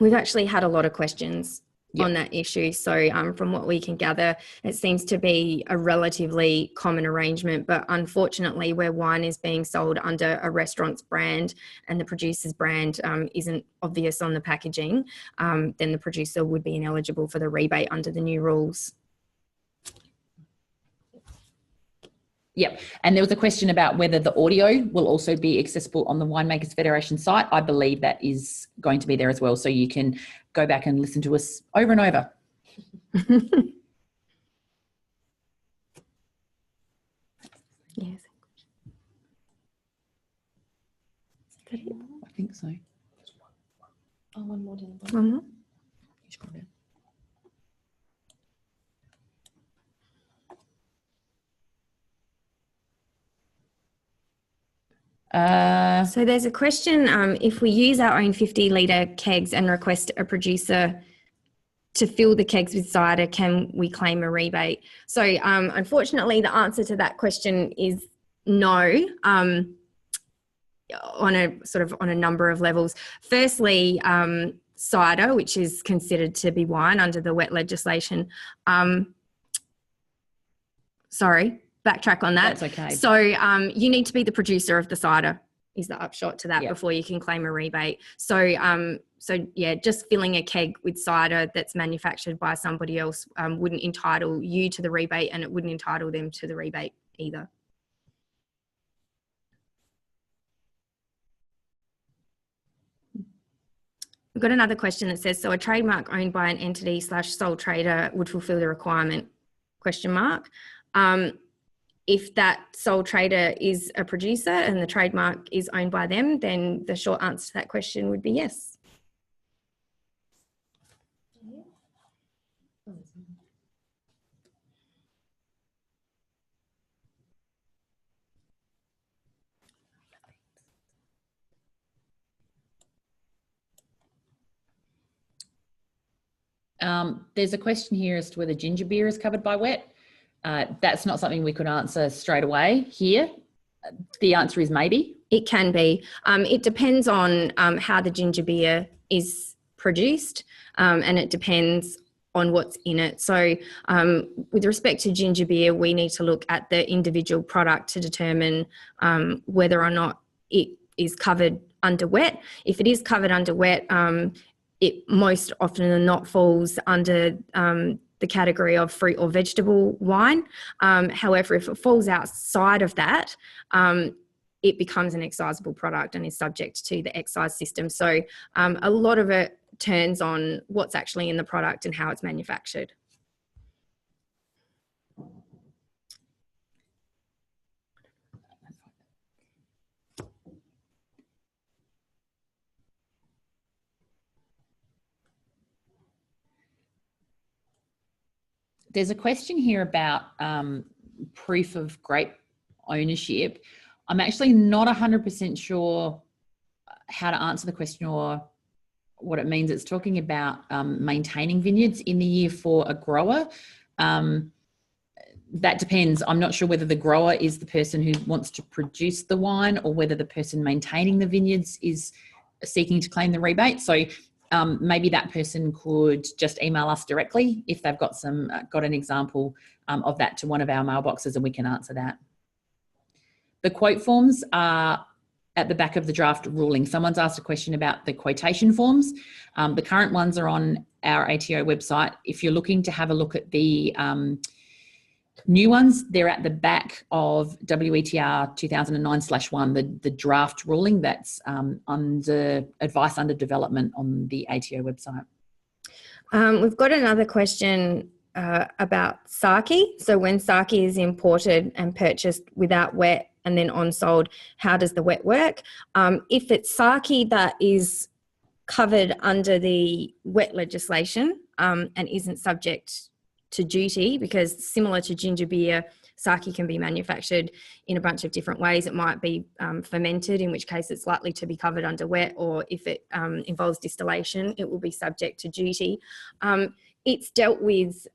We've actually had a lot of questions on that issue. So from what we can gather, it seems to be a relatively common arrangement, but unfortunately where wine is being sold under a restaurant's brand and the producer's brand isn't obvious on the packaging, then the producer would be ineligible for the rebate under the new rules. Yep. And there was a question about whether the audio will also be accessible on the Winemakers Federation site. I believe that is going to be there as well. So you can go back and listen to us over and over. Yes. Is that it? I think so. Oh, one more. One more. So there's a question, if we use our own 50-litre kegs and request a producer to fill the kegs with cider, can we claim a rebate? So unfortunately, the answer to that question is no, on a number of levels. Firstly, cider, which is considered to be wine under the wet legislation. Backtrack on that. That's okay. So you need to be the producer of the cider is the upshot to that before you can claim a rebate. So yeah, just filling a keg with cider that's manufactured by somebody else wouldn't entitle you to the rebate, and it wouldn't entitle them to the rebate either. We've got another question that says, so a trademark owned by an entity / sole trader would fulfill the requirement, ? If that sole trader is a producer and the trademark is owned by them, then the short answer to that question would be yes. There's a question here as to whether ginger beer is covered by wet. That's not something we could answer straight away here. The answer is maybe. It can be. It depends on how the ginger beer is produced, and it depends on what's in it. So with respect to ginger beer, we need to look at the individual product to determine whether or not it is covered under wet. If it is covered under wet, it most often than not falls under the category of fruit or vegetable wine. However, if it falls outside of that, it becomes an excisable product and is subject to the excise system. So a lot of it turns on what's actually in the product and how it's manufactured. There's a question here about proof of grape ownership. I'm actually not 100% sure how to answer the question or what it means. It's talking about maintaining vineyards in the year for a grower. That depends. I'm not sure whether the grower is the person who wants to produce the wine or whether the person maintaining the vineyards is seeking to claim the rebate. So maybe that person could just email us directly if they've got an example of that to one of our mailboxes, and we can answer that. The quote forms are at the back of the draft ruling. Someone's asked a question about the quotation forms. The current ones are on our ATO website. If you're looking to have a look at the new ones, they're at the back of WETR 2009/1, the draft ruling that's under advice under development on the ATO website. We've got another question about sake. So when sake is imported and purchased without wet and then on-sold, how does the wet work? If it's sake that is covered under the wet legislation and isn't subject to duty, because similar to ginger beer, sake can be manufactured in a bunch of different ways. It might be fermented, in which case it's likely to be covered under wet, or if it involves distillation, it will be subject to duty. It's dealt with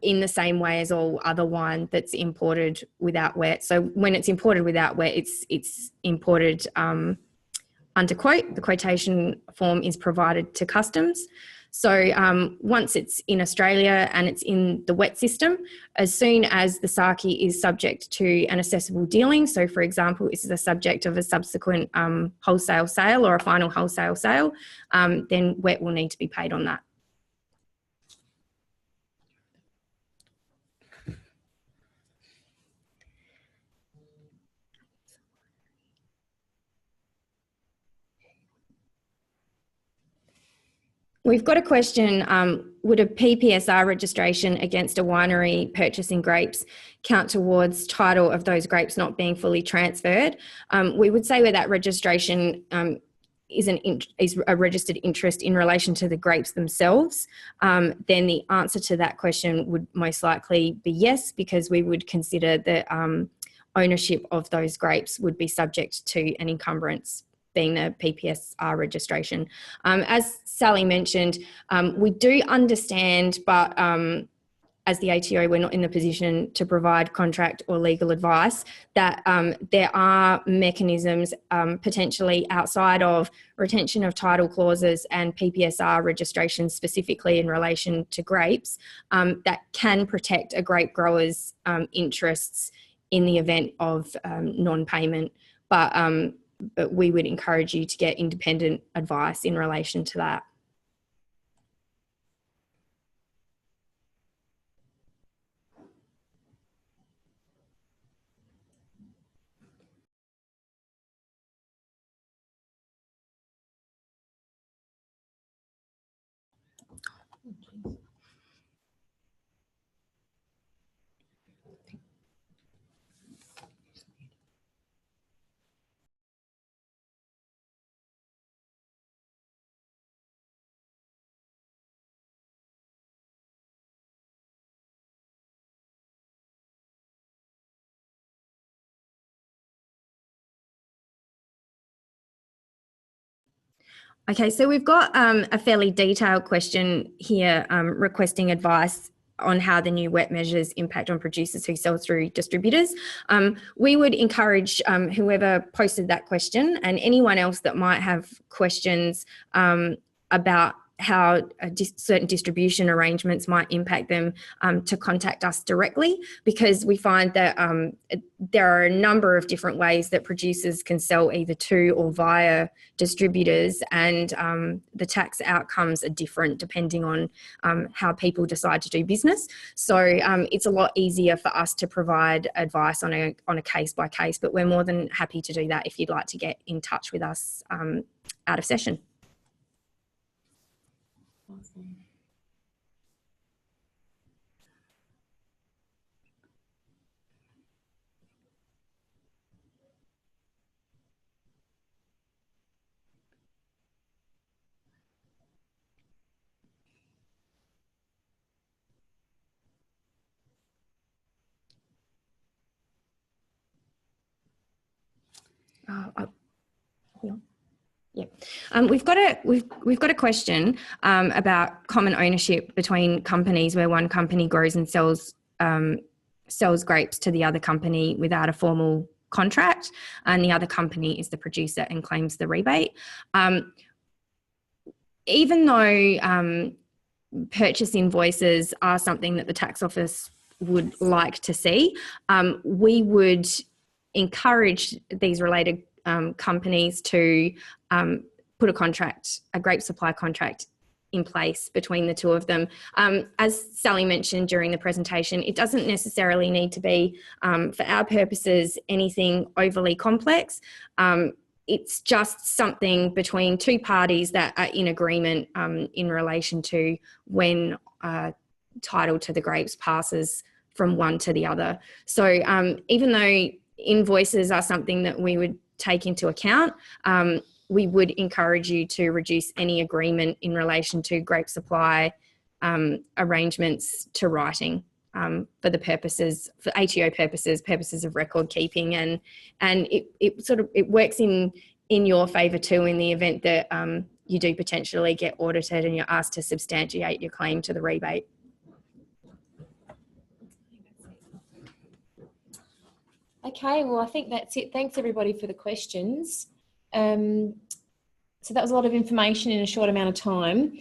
in the same way as all other wine that's imported without wet. So when it's imported without wet, it's imported under quote. The quotation form is provided to customs. So once it's in Australia and it's in the wet system, as soon as the sake is subject to an assessable dealing, so for example, this is the subject of a subsequent wholesale sale or a final wholesale sale, then wet will need to be paid on that. We've got a question, would a PPSR registration against a winery purchasing grapes count towards title of those grapes not being fully transferred? We would say where that registration is a registered interest in relation to the grapes themselves, then the answer to that question would most likely be yes, because we would consider that ownership of those grapes would be subject to an encumbrance, being the PPSR registration. As Sally mentioned, we do understand, but as the ATO, we're not in the position to provide contract or legal advice, that there are mechanisms potentially outside of retention of title clauses and PPSR registration specifically in relation to grapes that can protect a grape grower's interests in the event of non-payment. But we would encourage you to get independent advice in relation to that. Okay, so we've got a fairly detailed question here requesting advice on how the new wet measures impact on producers who sell through distributors. We would encourage whoever posted that question and anyone else that might have questions about how certain distribution arrangements might impact them, to contact us directly, because we find that there are a number of different ways that producers can sell either to or via distributors, and the tax outcomes are different depending on how people decide to do business. So it's a lot easier for us to provide advice on a case by case, but we're more than happy to do that if you'd like to get in touch with us out of session. Awesome. Yeah, we've got a question about common ownership between companies, where one company grows and sells grapes to the other company without a formal contract, and the other company is the producer and claims the rebate. Even though purchase invoices are something that the tax office would like to see, we would encourage these related companies to put a grape supply contract in place between the two of them. As Sally mentioned during the presentation, it doesn't necessarily need to be, for our purposes, anything overly complex. It's just something between two parties that are in agreement in relation to when title to the grapes passes from one to the other. So even though invoices are something that we would take into account, we would encourage you to reduce any agreement in relation to grape supply arrangements to writing for ATO purposes of record keeping, and it works in your favour too, in the event that you do potentially get audited and you're asked to substantiate your claim to the rebate. Okay, well, I think that's it. Thanks everybody for the questions. So that was a lot of information in a short amount of time.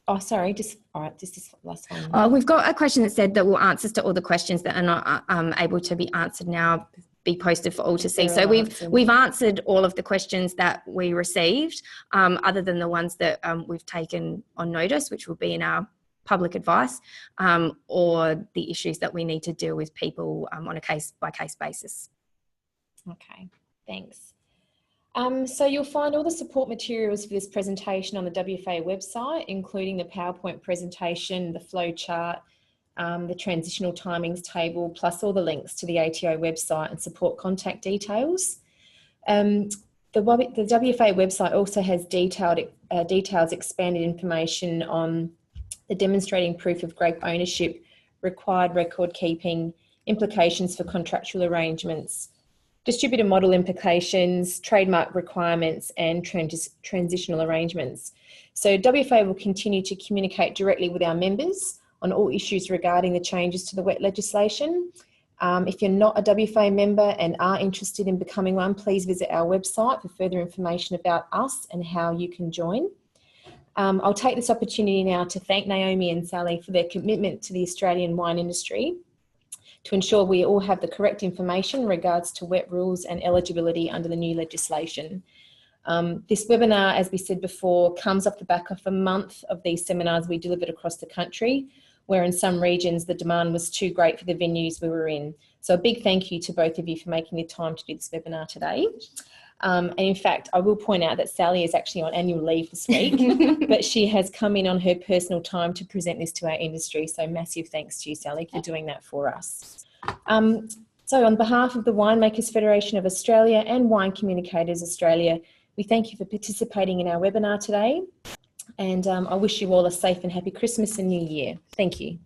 Oh, sorry, just this last one. We've got a question that said that will answers to all the questions that are not able to be answered now be posted for all to see. So we've answered all of the questions that we received, other than the ones that we've taken on notice, which will be in our public advice, or the issues that we need to deal with people on a case-by-case basis. Okay, thanks. So you'll find all the support materials for this presentation on the WFA website, including the PowerPoint presentation, the flow chart, the transitional timings table, plus all the links to the ATO website and support contact details. The WFA website also has details, expanded information on the demonstrating proof of grape ownership, required record keeping, implications for contractual arrangements, distributor model implications, trademark requirements, and transitional arrangements. So WFA will continue to communicate directly with our members on all issues regarding the changes to the wet legislation. If you're not a WFA member and are interested in becoming one, please visit our website for further information about us and how you can join. I'll take this opportunity now to thank Naomi and Sally for their commitment to the Australian wine industry to ensure we all have the correct information in regards to wet rules and eligibility under the new legislation. This webinar, as we said before, comes off the back of a month of these seminars we delivered across the country, where in some regions the demand was too great for the venues we were in. So a big thank you to both of you for making the time to do this webinar today. And in fact, I will point out that Sally is actually on annual leave this week, but she has come in on her personal time to present this to our industry. So massive thanks to you, Sally, for doing that for us. So on behalf of the Winemakers Federation of Australia and Wine Communicators Australia, we thank you for participating in our webinar today. And I wish you all a safe and happy Christmas and New Year. Thank you.